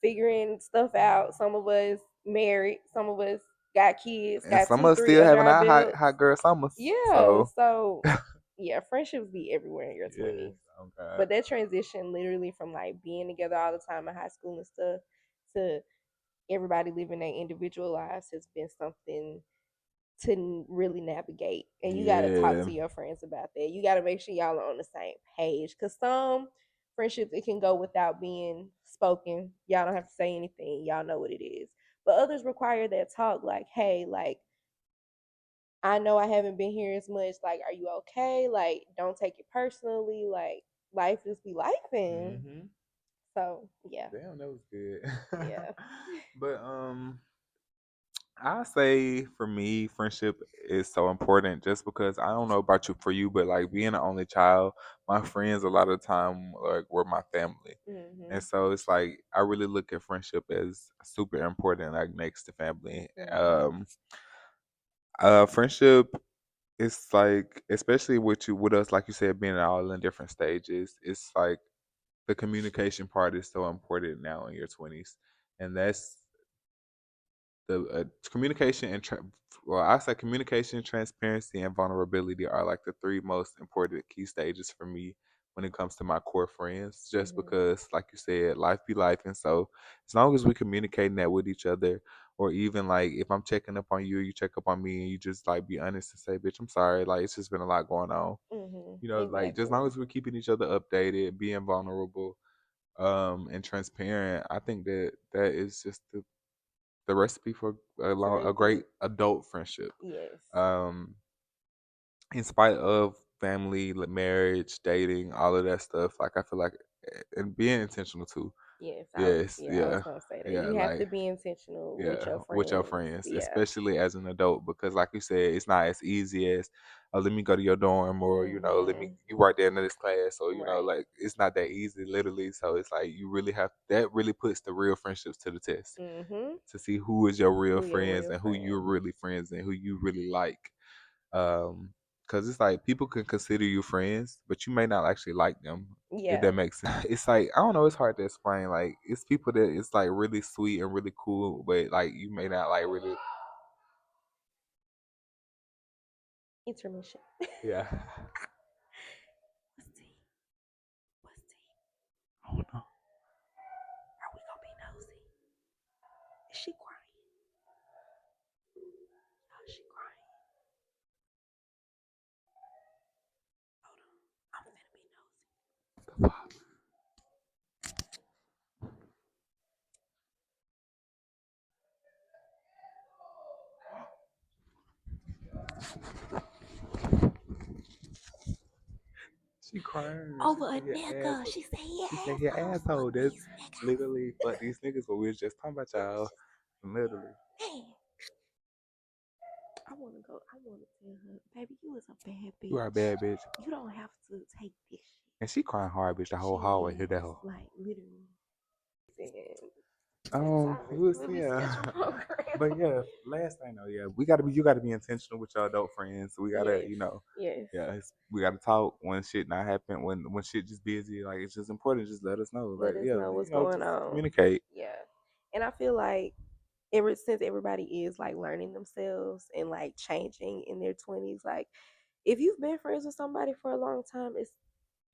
figuring stuff out. Some of us married. Some of us got kids, And got some two, of us three still under having our our belts. hot girl summers. Yeah. So So yeah, friendships be everywhere in your yes, 20s. oh God. But that transition literally from like being together all the time in high school and stuff to everybody living their individual lives has been something to really navigate. And you got to talk Yeah. to your friends about that. You got to make sure y'all are on the same page because some friendships, it can go without being spoken. Y'all don't have to say anything. Y'all know what it is. But others require that talk like, hey, like, I know I haven't been here as much. Like, are you okay? Like, don't take it personally. Like, life just be life. And Mm-hmm. so, yeah, Damn, that was good. yeah. But I say for me, friendship is so important just because I don't know about you for you, but like being an only child, my friends a lot of the time like were my family. And Mhm. so it's like I really look at friendship as super important, like next to family. Mhm. Friendship is like, especially with you with us, like you said, being all in different stages. It's like the communication part is so important now in your 20s, and that's the communication and well, I say communication, transparency, and vulnerability are like the three most important key stages for me when it comes to my core friends. Just Mhm. because, like you said, life be life, and so as long as we communicating that with each other, or even like if I'm checking up on you, you check up on me, and you just like be honest and say, "Bitch, I'm sorry. Like it's just been a lot going on." Mhm. You know, like just as long Exactly. as we're keeping each other updated, being vulnerable, and transparent, I think that that is just the recipe for It's a a really great good. adult friendship. Yes. Um, in spite of family, marriage, dating, all of that stuff, like I feel like, and being intentional too. Yes. Yes, I was yeah, gonna say that yeah, you have like to be intentional with yeah, your with your friends. friends, Yeah. especially as an adult, because like you said, it's not as easy as, oh, let me go to your dorm, or let me Mhm. you right there in this class, or Right. like it's not that easy, literally. So it's like you really have that really puts the real friendships to the test Mhm. to see who is your real Who your friends real and who you're friend? really friends and who you really like. Um, because it's like people can consider you friends, but you may not actually like them. If Yeah. that makes sense. It's like I don't know. It's hard to explain. Like it's people that it's like really sweet and really cool, but like you may not like really. Intermission. Yeah. What's tea? What's tea? I don't know. Are we gonna be nosy? Is she crying? Oh, she crying. Hold on. I'm finna be nosy. She crying. She Over a said your nigga. asshole. She said he an She said your asshole. Fuck asshole. That's these niggas. literally fuck these niggas. What we was just talking about, We was y'all. just Literally. man. I wanna go. I wanna tell her, baby, you is a bad You are a bitch. bad bitch. You don't have to take this shit. And she crying hard, bitch. The whole hallway She hit that is hoe. like literally. And that's our We was really yeah, scheduled program. but yeah. Last thing though, yeah, we gotta be. You gotta be intentional with your adult friends. We gotta, Yes. Yes. yeah, we gotta talk when shit not happen. When shit just busy, like it's just important. Just let us know. Like Let us yeah, know what's going just on. communicate. Yeah. And I feel like ever since everybody is like learning themselves and like changing in their 20s, like if you've been friends with somebody for a long time, it's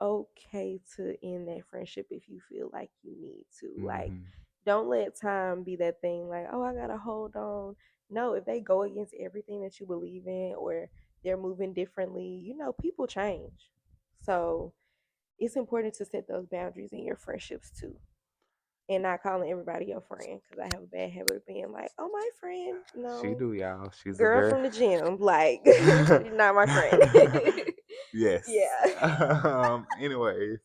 okay to end that friendship if you feel like you need to. Like, Hmm. don't let time be that thing like, oh, I gotta hold on no, if they go against everything that you believe in or they're moving differently, people change. So it's important to set those boundaries in your friendships too. And not calling everybody your friend because I have a bad habit of being like, oh, my friend. She No, do, y'all. She's a girl very from the gym. Like, she's not my friend. yes. Yeah. Anyways,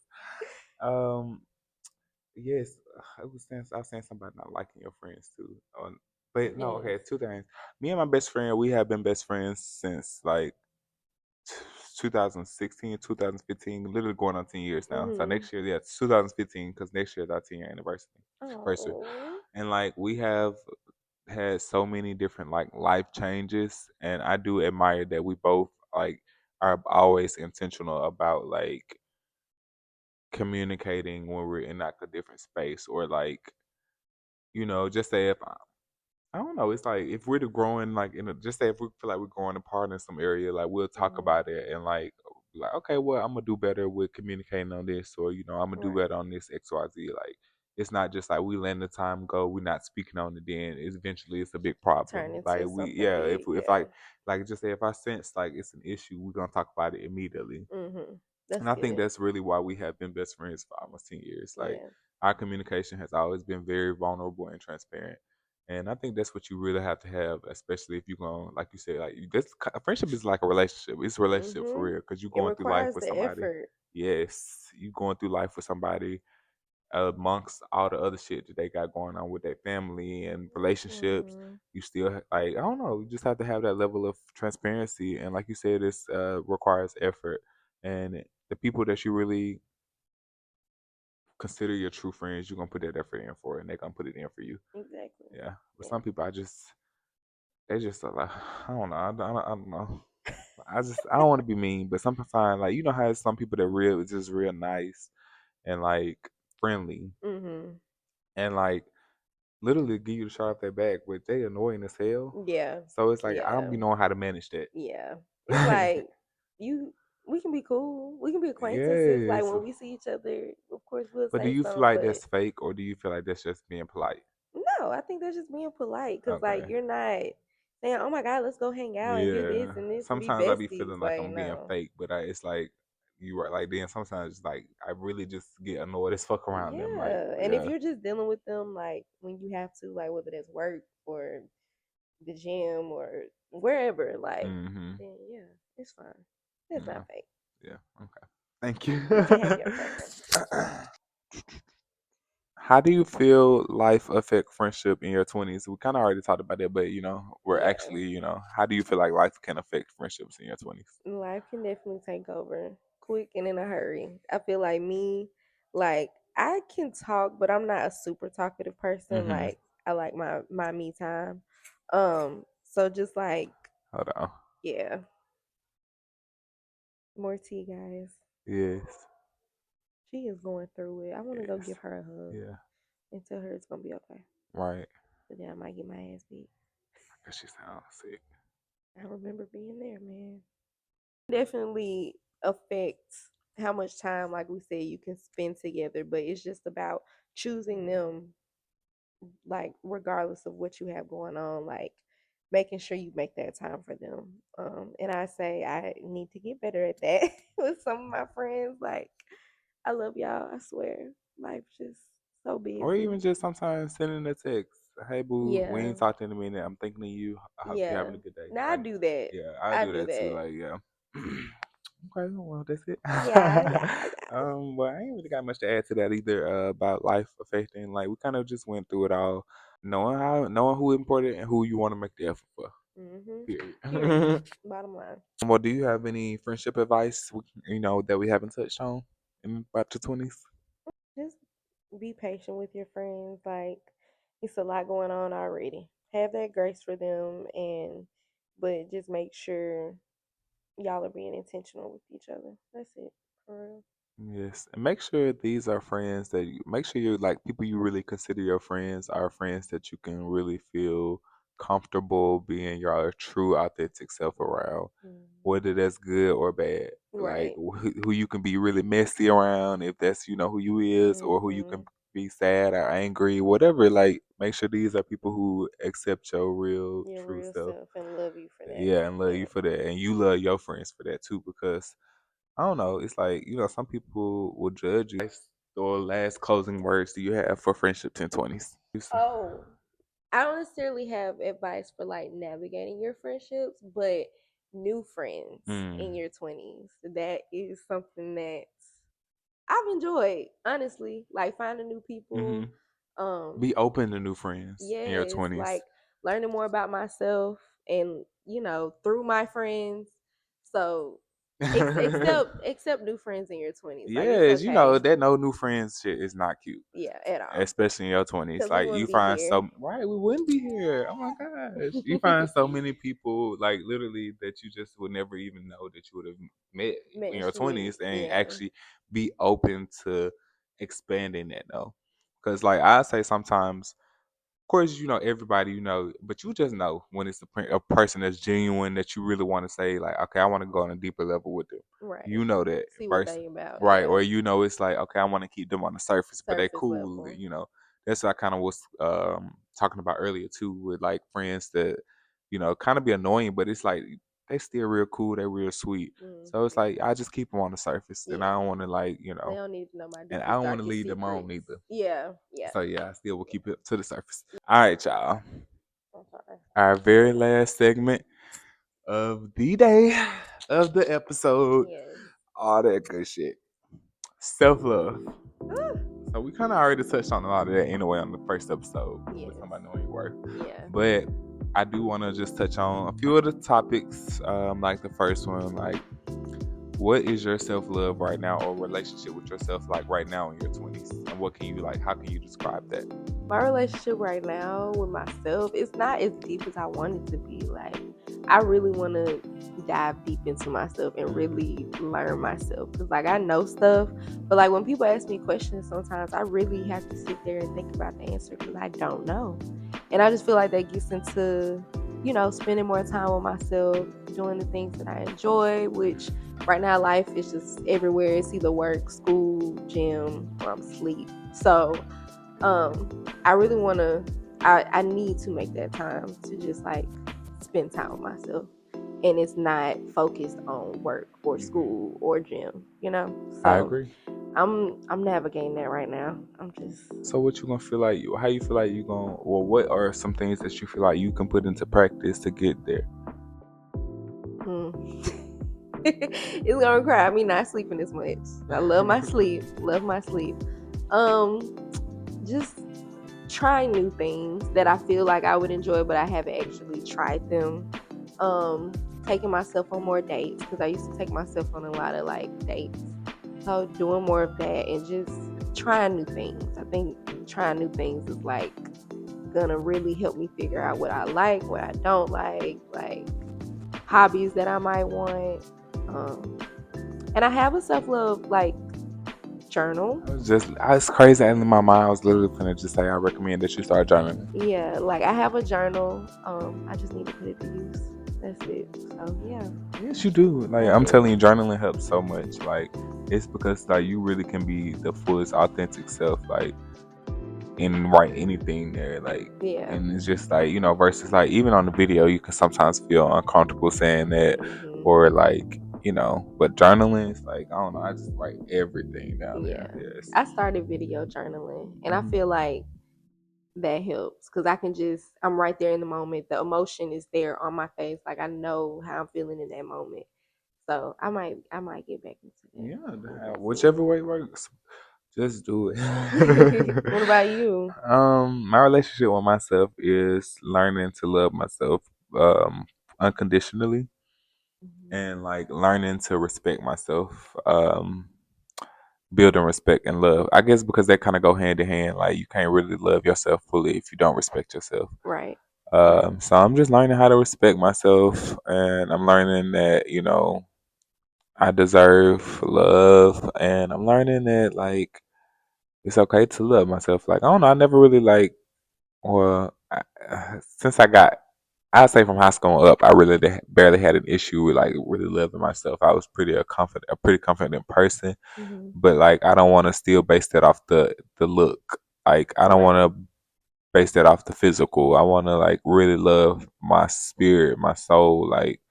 um, yes, I was saying something about not liking your friends too. But no, Yes. okay, two things. Me and my best friend, we have been best friends since like 2016, 2015, literally going on 10 years now. So Mhm. next year, yeah, it's 2015, because next year is our 10-year anniversary. Oh. And like we have had so many different like life changes, and I do admire that we both like are always intentional about like communicating when we're in like a different space, or like, just say if I don't know. It's like if we're growing, like just say if we feel like we're growing apart in some area, like we'll talk Mhm. about it and like okay, well I'm gonna do better with communicating on this, or I'm gonna do better Right. on this X Y Z. Like it's not just like we letting the time go, we're not speaking on it. Then it's a big problem. Turn Like into we something yeah, big. if Yeah. like just say if I sense like it's an issue, we're gonna talk about it immediately. Mhm. That's And I think good. that's really why we have been best friends for almost 10 years. Like, Yeah. our communication has always been very vulnerable and transparent. And I think that's what you really have to have, especially if you're going, like you said, like, a friendship is like a relationship. It's a relationship for Mhm. real, because you're It going through life requires with the somebody. effort. Yes, you going through life with somebody amongst all the other shit that they got going on with their family and relationships. Mhm. You still like, I don't know, you just have to have that level of transparency, and like you said, this requires effort. And the people that you really consider your true friends, you're gonna put that effort in for, and they're gonna put it in for you. Exactly. Yeah, but Yeah. some people, they just are like, I don't know, I don't know. I don't want to be mean, but sometimes like how some people that real is just real nice and like friendly, Mhm. and like literally give you the shot off their back, but they annoying as hell. Yeah. So it's like I don't Yeah. be knowing how to manage that. Yeah. It's like you we can be cool. We can be acquaintances. Like Yes, when we see each other, of course we'll but do say you feel something, like but that's fake, or do you feel like that's just being polite? no, I think that's just being polite because like Okay. you're not saying, "Oh my God, let's go hang out and do Yeah. this and be Sometimes I be besties." feeling like Like I'm being no. fake, but it's like you are like then sometimes it's like I really just get annoyed as fuck around them. Like, Yeah. And if yeah. you're just dealing with them like when you have to, like whether that's work or the gym or wherever, like Mhm. then yeah, it's fine. It's Yeah. not fake. Yeah. Okay. Thank you. You can have your preference. How do you feel life affect friendship in your 20s? We kind of already talked about that, but we're Yeah. actually, how do you feel like life can affect friendships in your 20s? Life can definitely take over quick and in a hurry. I feel like me, like I can talk, but I'm not a super talkative person. Mhm. Like I like my me time. So just like Hold on. yeah, more tea, guys. Yes. She is going through it. I want to go Yes. give her a hug Yeah. and tell her it's gonna be okay. Right. But then I might get my ass beat. 'Cause she sounds sick. I remember being there, man. Definitely affects how much time, like we said, you can spend together. But it's just about choosing them, like regardless of what you have going on, like making sure you make that time for them. And I say I need to get better at that with some of my friends. Like I love y'all. I swear, life's just so Or busy. even just sometimes sending a text. Hey boo, we Yeah, ain't talked in a minute. I'm thinking of you. I hope you're yeah. having a good day. Now I Like, do that. yeah, I I do do that too. that. Like, yeah. Okay, well that's it. Yeah, yeah, yeah. But I ain't really got much to add to that either. About life affecting. Like, we kind of just went through it all, knowing who important and who you want to make the effort for. Period. Period. Bottom line. Well, do you have any friendship advice? That we haven't touched on in about your 20s? Just be patient with your friends. Like it's a lot going on already. Have that grace for them and but just make sure y'all are being intentional with each other. That's it. For real. Yes, and make sure these are friends make sure you like people you really consider your friends are friends that you can really feel comfortable being your true authentic self around, whether Mhm. that's good or bad. Like Right. who you can be really messy around, if that's who you is, or who you can Mhm. be sad or angry, whatever. Like, make sure these are people who accept your real, Your true real self. self and love you for that. Yeah, and love you Yeah. for that, and you love your friends for that too. Because I don't know, it's like some people will judge you. Or last closing words do you have for friendships in 20s? Oh, I don't necessarily have advice for like navigating your friendships, but new friends in Mm. your 20s. That is something that I've enjoyed, honestly. Like finding new Hmm. people. Um, Be open to new friends in your yes, 20s. like learning more about myself and, through my friends. So accept new friends in your 20s. Like it's Yes, okay. that no new friends shit is not cute, Yeah, at all. especially in your 20s. Cuz we Like, you wouldn't be find here. so right, we wouldn't be here. Oh my gosh, you find so many people like literally that you just would never even know that you would have met in your Mentioned, 20s, and yeah. actually be open to expanding that though. Because like I say sometimes, course, everybody, but you just know when it's a person that's genuine that you really want to say, like, okay, I want to go on a deeper level with them. Right. You know that See what versus they about. right, Yeah. or it's like, okay, I want to keep them on the surface, but they Surface cool. level. That's what I kind of was talking about earlier too, with like friends that kind of be annoying, but it's like they still real cool, they real sweet. So it's Hmm. like I just keep them on the surface, and I Yeah. don't want to like They don't need to know my and I deepest, don't want to darkest lead them on secrets. either. Yeah. Yeah. So yeah, I still will keep it to the surface. All right, y'all. Okay. Our very last segment of the day, of the episode, Yes. all that good shit. Self love. Ah, So we kind of already touched on a lot of that anyway on the first episode. We're talking yes. about knowing your worth. Yeah. But I do want to just touch on a few of the topics, like the first one, like what is your self love right now, or relationship with yourself like right now in your 20s, and what can you like? How can you describe that? My relationship right now with myself, it's not as deep as I want it to be. Like, I really want to dive deep into myself and really learn myself. Because, like, I know stuff, but, like, when people ask me questions, sometimes I really have to sit there and think about the answer because I don't know. And I just feel like that gets into, spending more time with myself, doing the things that I enjoy, which right now life is just everywhere. It's either work, school, gym, or I'm asleep. So, I really want to, I need to make that time to just like spend time with myself, and it's not focused on work or school or gym. I So agree. I'm navigating that right now. I'm just So what you gonna feel like how you feel like you gonna, or what are some things that you feel like you can put into practice to get there? hmm. It's gonna require me not sleeping as much. I love my sleep, love my sleep. um just trying new things that I feel like I would enjoy, but I haven't actually tried them. Um, Taking myself on more dates because I used to take myself on a lot of like dates. So doing more of that and just trying new things. I think trying new things is like gonna really help me figure out what I like, what I don't like hobbies that I might want. Um, and I have a self love like journal. It's crazy. And in my mind, I was literally gonna just say I recommend that you start journaling. Yeah, like I have a journal. I just need to put it to use. That's it. So yeah, Yes, you do. Like, I I'm telling do. you, journaling helps so much. Like, it's because like you really can be the fullest authentic self. Like, and write anything there. Like, Yeah. and it's just like versus like even on the video, you can sometimes feel uncomfortable saying that, Hmm. or like But journaling is like I don't know. I just write everything down Yeah. there. Yes. I started video journaling, and I Mhm. feel like that helps because I'm right there in the moment. The emotion is there on my face. Like I know how I'm feeling in that moment. So I might get back into that. Yeah, We'll whichever way works, just do see. it. What about you? My relationship with myself is learning to love myself um unconditionally, Mhm. and like learning to respect myself, building respect and love. I guess because they kind of go hand in hand. Like, you can't really love yourself fully if you don't respect yourself. Right. Right. So I'm just learning how to respect myself, and I'm learning that I deserve love, and I'm learning that like it's okay to love myself. Like, I don't know, I never really like, well, since I got I'd say from high school up, I really barely had an issue with like really loving myself. I was a pretty confident person, Hmm. but like I don't want to still base that off the look. Like I don't Right. want to base that off the physical. I want to like really love my spirit, my soul, like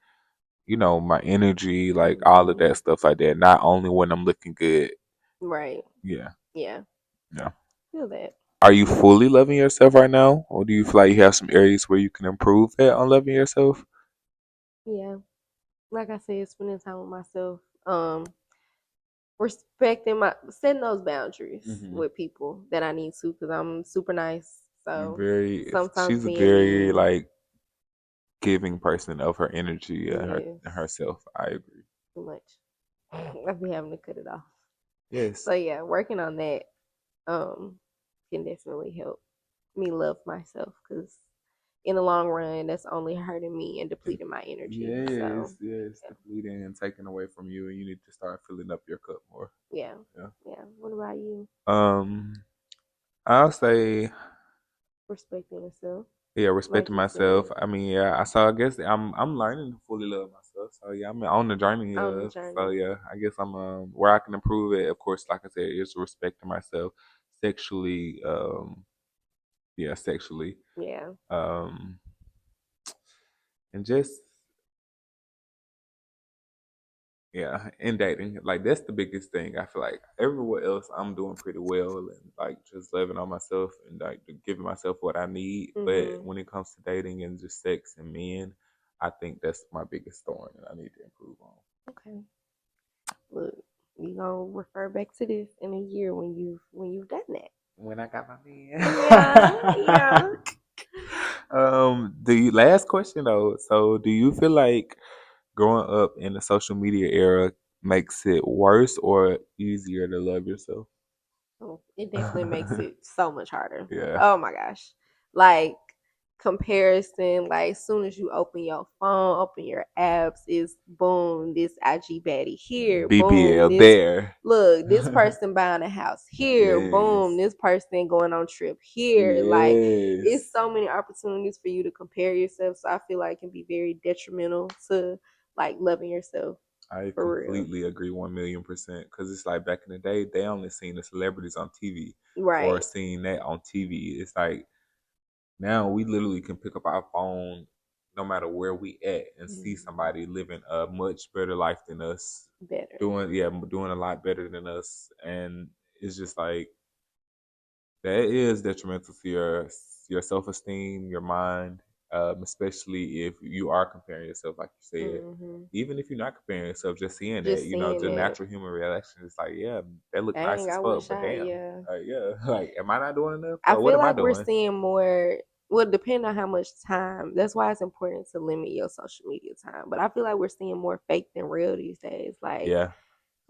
my energy, like all of Hmm. that stuff like that. Not only when I'm looking good. Right. Yeah, Yeah. yeah. Feel that. Are you fully loving yourself right now, or do you feel like you have some areas where you can improve that on loving yourself? Yeah. Like I said, spending time with myself. Respecting my setting those boundaries Hmm. with people that I need to because I'm super nice. So sometimes She's a being very mean, like giving person of her energy and yes, herself. I agree. too much. I've been having to cut it off. Yes, So yeah, working on that um can definitely help me love myself because in the long run, that's only hurting me and depleting my energy. So yes, depleting and taking away from you, and you need to start filling up your cup more. yeah, Yeah. yeah. What about you? Um, I'll say, Respecting yourself, yeah, like respecting you myself. said, I mean, yeah, I guess I'm learning to fully love myself. So yeah, I'm on the journey. on the So journey. yeah, I guess I'm where I can improve it. Of course, like I said, is respecting myself sexually. Yeah, sexually. Yeah. Um, and just yeah, in dating, like that's the biggest thing. I feel like everywhere else I'm doing pretty well and like just living on myself and like giving myself what I need. But Mhm. when it comes to dating and just sex and men, I think that's my biggest thorn and I need to improve on. Okay. Look, you gonna refer back to this in a year when you've done that. When I got my Yeah, man. yeah. The last question though. So, do you feel like growing up in the social media era makes it worse or easier to love yourself? Oh, it definitely makes it so much harder. Yeah. Oh my gosh. Like comparison, like as soon as you open your phone, open your apps, it's boom, this IG baddie here, boom, BBL this there. look, this person buying a house here, boom, Yes. this person going on trip here. Like it's Yes. so many opportunities for you to compare yourself. So I feel like it can be very detrimental to like loving yourself I for real. completely agree 1,000,000%. Because it's like back in the day, they only seen the celebrities on TV or Right. seeing that on TV. It's like now we literally can pick up our phone no matter where we at and see Mhm. somebody living a much better life than us, Better. doing a lot better than us, and it's just like that is detrimental to your self esteem, your mind, especially if you are comparing yourself, like you said. Hmm. Even if you're not comparing yourself, just seeing that, Just seeing the that. natural human reaction is like, yeah, they look nice Dang, as I fuck, wish but I, damn, yeah. yeah, like, am I not doing enough? I What feel am I like we're doing? seeing more, well, depending on how much time. That's why it's important to limit your social media time. But I feel like we're seeing more fake than real these days. Yeah,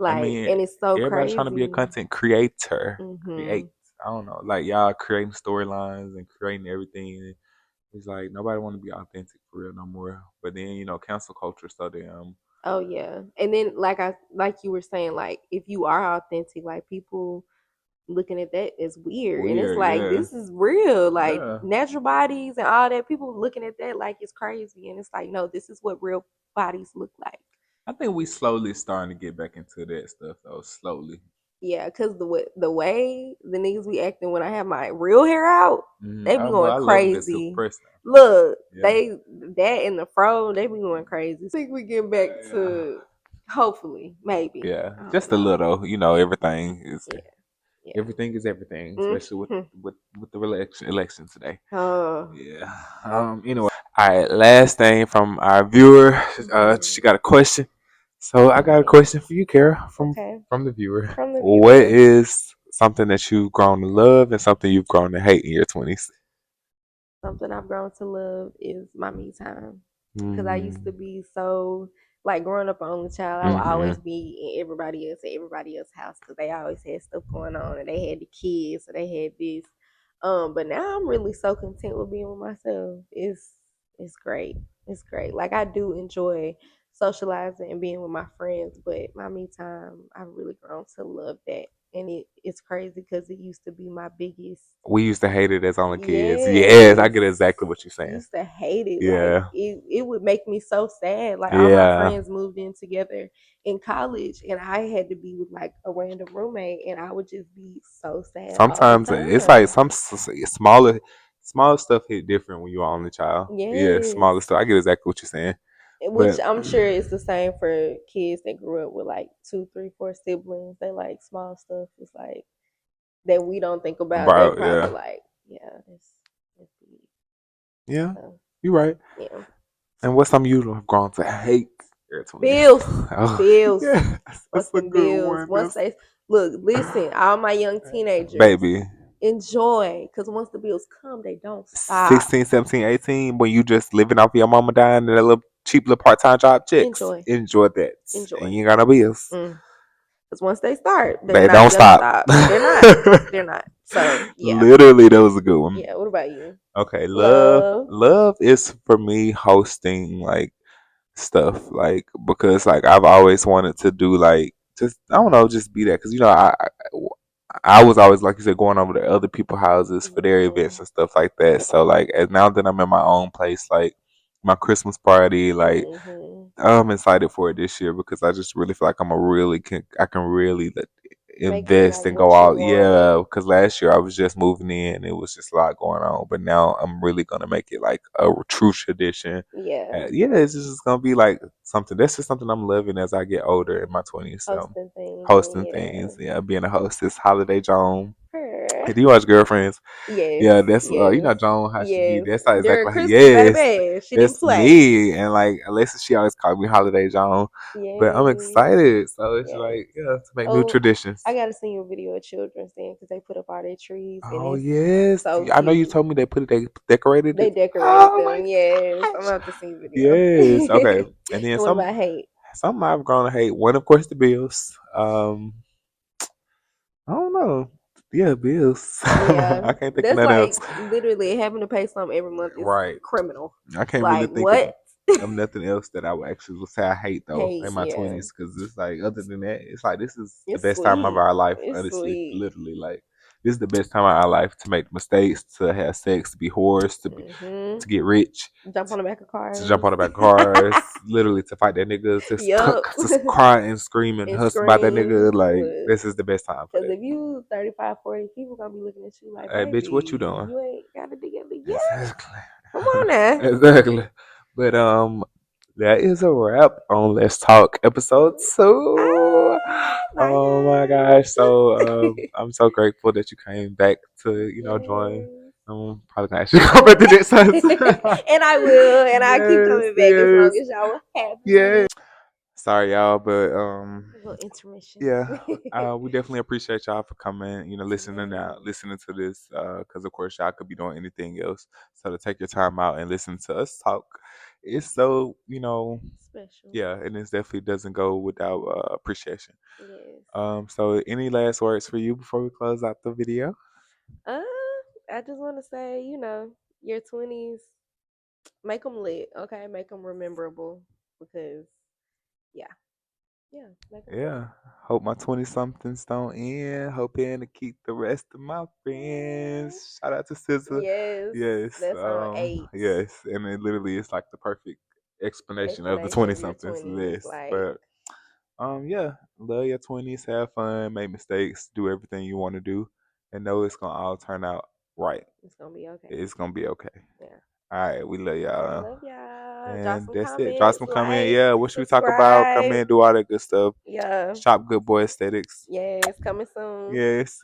I Like, mean, and it's so everybody's trying to be a crazy. content creator, Hmm. create. I don't know, like y'all creating storylines and creating everything. It's like nobody want to be authentic for real no more. But then cancel culture so damn Oh yeah. And then like you were saying, like if you are authentic, like people looking at that is weird. And it's weird. like Yeah, this is real. Like yeah. natural bodies and all that. People looking at that like it's crazy. And it's like, no, this is what real bodies look like. I think we slowly starting to get back into that stuff though. Slowly. Yeah, cause the way the niggas be acting when I have my real hair out, they be Well, going I love that super crazy. press Look, now. Yeah, they that in the fro, they be going crazy. So I think we get back yeah, to hopefully, maybe. yeah. I don't Just a know. little. Yeah, yeah. everything is everything, especially Mhm. with the election today. Oh, Yeah. Anyway. All right. Last thing from our viewer. She mhm. got a question. So I got a Okay, question for you, Kara, okay. from the viewer. From the What viewer. is something that you've grown to love and something you've grown to hate in your 20s? Something I've grown to love is my me time. Cause I used to Mm, be so like growing up an only child, I would mm-hmm. always be in everybody else's house because they always had stuff going on and they had the kids or they had this. But now I'm really so content with being with myself. It's great. It's great. Like I do enjoy socializing and being with my friends, but my me time, I've really grown to love that. and it's crazy because it used to be my biggest. We used to hate it as only kids. Yes, I Yes. get exactly what you're saying. Used to hate it. Like Yeah. it would make me so sad. Like all my Yeah. friends moved in together in college and I had to be with like a random roommate and I would just be so sad all the Sometimes it's like time. some smaller stuff hit different when you're an only child. Yeah, Yes. smaller stuff. I get exactly what you're saying. Which But I'm sure is the same for kids that grew up with like two, three, four siblings. They like small stuff. It's like that we don't think about. They bro, probably yeah. like, yeah, it's deep. Yeah. So You're right. yeah. And what's something you have grown to hate? Your 20s. Bills. Oh, Bills. yeah. Once That's a them good bills. one. Once they look, listen, all my young teenagers Baby. enjoy because once the bills come, they don't stop. 16, 17, 18, when you just living off your mama dying and a little cheap little part time job checks. Enjoy. Enjoy that. And Enjoy. you ain't got no bills. Because once they start, they're They not don't gonna stop. stop. They're not. They're not. So yeah. Literally, that was a good one. Yeah. What about you? Okay, love. Love. Love is for me hosting like stuff, like because like I've always wanted to do like just I don't know, just be that because I was always like you said going over to other people's houses for their events Mhm. and stuff like that. So like as now that I'm in my own place, like my Christmas party, like Mhm. I'm excited for it this year because I just really feel like I can really Make it invest like and go what you out. want. Yeah, because last year I was just moving in, it was just a lot going on, but now I'm really gonna make it like a true tradition. Yeah. Yeah, it's just gonna be like something. That's just something I'm loving as I get older in my 20s. So Hosting things and hosting yeah. things, yeah, being a hostess, holiday Joan. Her. Hey, do you watch Girlfriends? Yes. Yeah, that's you Yes. know Joan how she be. Yes. That's not During exactly how, Christmas, yes, baby, she didn't that's play. me. And like Alexis, she always called me Holiday Joan. But I'm Yes. excited. So it's Yes. like yeah, to make new Oh, traditions. I gotta send you a video of Children's Day because they put up all their trees and Oh it's yes, so I know you cute. told me they decorated They it. decorated Oh my them. Yes, I'm gosh. about to see video. Yes. Okay. And then What about hate? some I've grown to hate. One of course the bills. I don't know. Yeah, bills. Yeah, I can't think of that's nothing else. like literally having to pay something every month is Right. criminal. I can't really Like think of what? nothing else that I would actually say I hate though Hate, in my yeah. 20s because it's like other than that, it's like this is the It's best time of sweet. our life. It's Honestly, sweet. literally, like this is the best time of our life to make mistakes, to have sex, to be whores, Hmm. to get rich, Jump on the back of to jump cars. on the back of cars, literally to fight that nigga, Yup. to cry and scream and And hustle about that scream. nigga. Like this is the best time for Because that. if you 35, 40, people gonna be looking at you like, Hey, bitch, what you baby, doing? you ain't got it together yet. Exactly. Come on now. Exactly. But that is a wrap on Let's Talk episode 2. Bye Oh my gosh. guys. So I'm so grateful that you came back to, join. Yes. I'm probably gonna ask you to come back to this house. And I will, and I keep Yes, coming back as long yes, as y'all will have yeah. me. Sorry y'all, but A little intermission. yeah, we definitely appreciate y'all for coming. Yes. Listening to this, because of course y'all could be doing anything else. So to take your time out and listen to us talk, it's so Special. yeah, and it definitely doesn't go without appreciation. Yes. So any last words for you before we close out the video? Uh, I just want to say, your 20s, make them lit, okay? Make them rememberable because, yeah, yeah, make them lit. Yeah, hope my 20 somethings don't end. Hoping to keep the rest of my Yeah. friends. Shout out to SZA. Yes, Yes, that's on 8. yes, and it literally is like the perfect explanation of the Explanation 20 of your somethings. 20s. This, Like, but yeah, love your 20s, have fun, make mistakes, do everything you want to do, and know it's gonna all turn out right. it's going to be okay. It's gonna be okay. Yeah. All right, we love All right. y'all, Love y'all. Drop and some that's it. Drop comments, some comment. like, Yeah, what should we talk about? Come subscribe. in, do all that good stuff. Yeah. Shop Good Boy Aesthetics. Yes. Coming soon. Yes.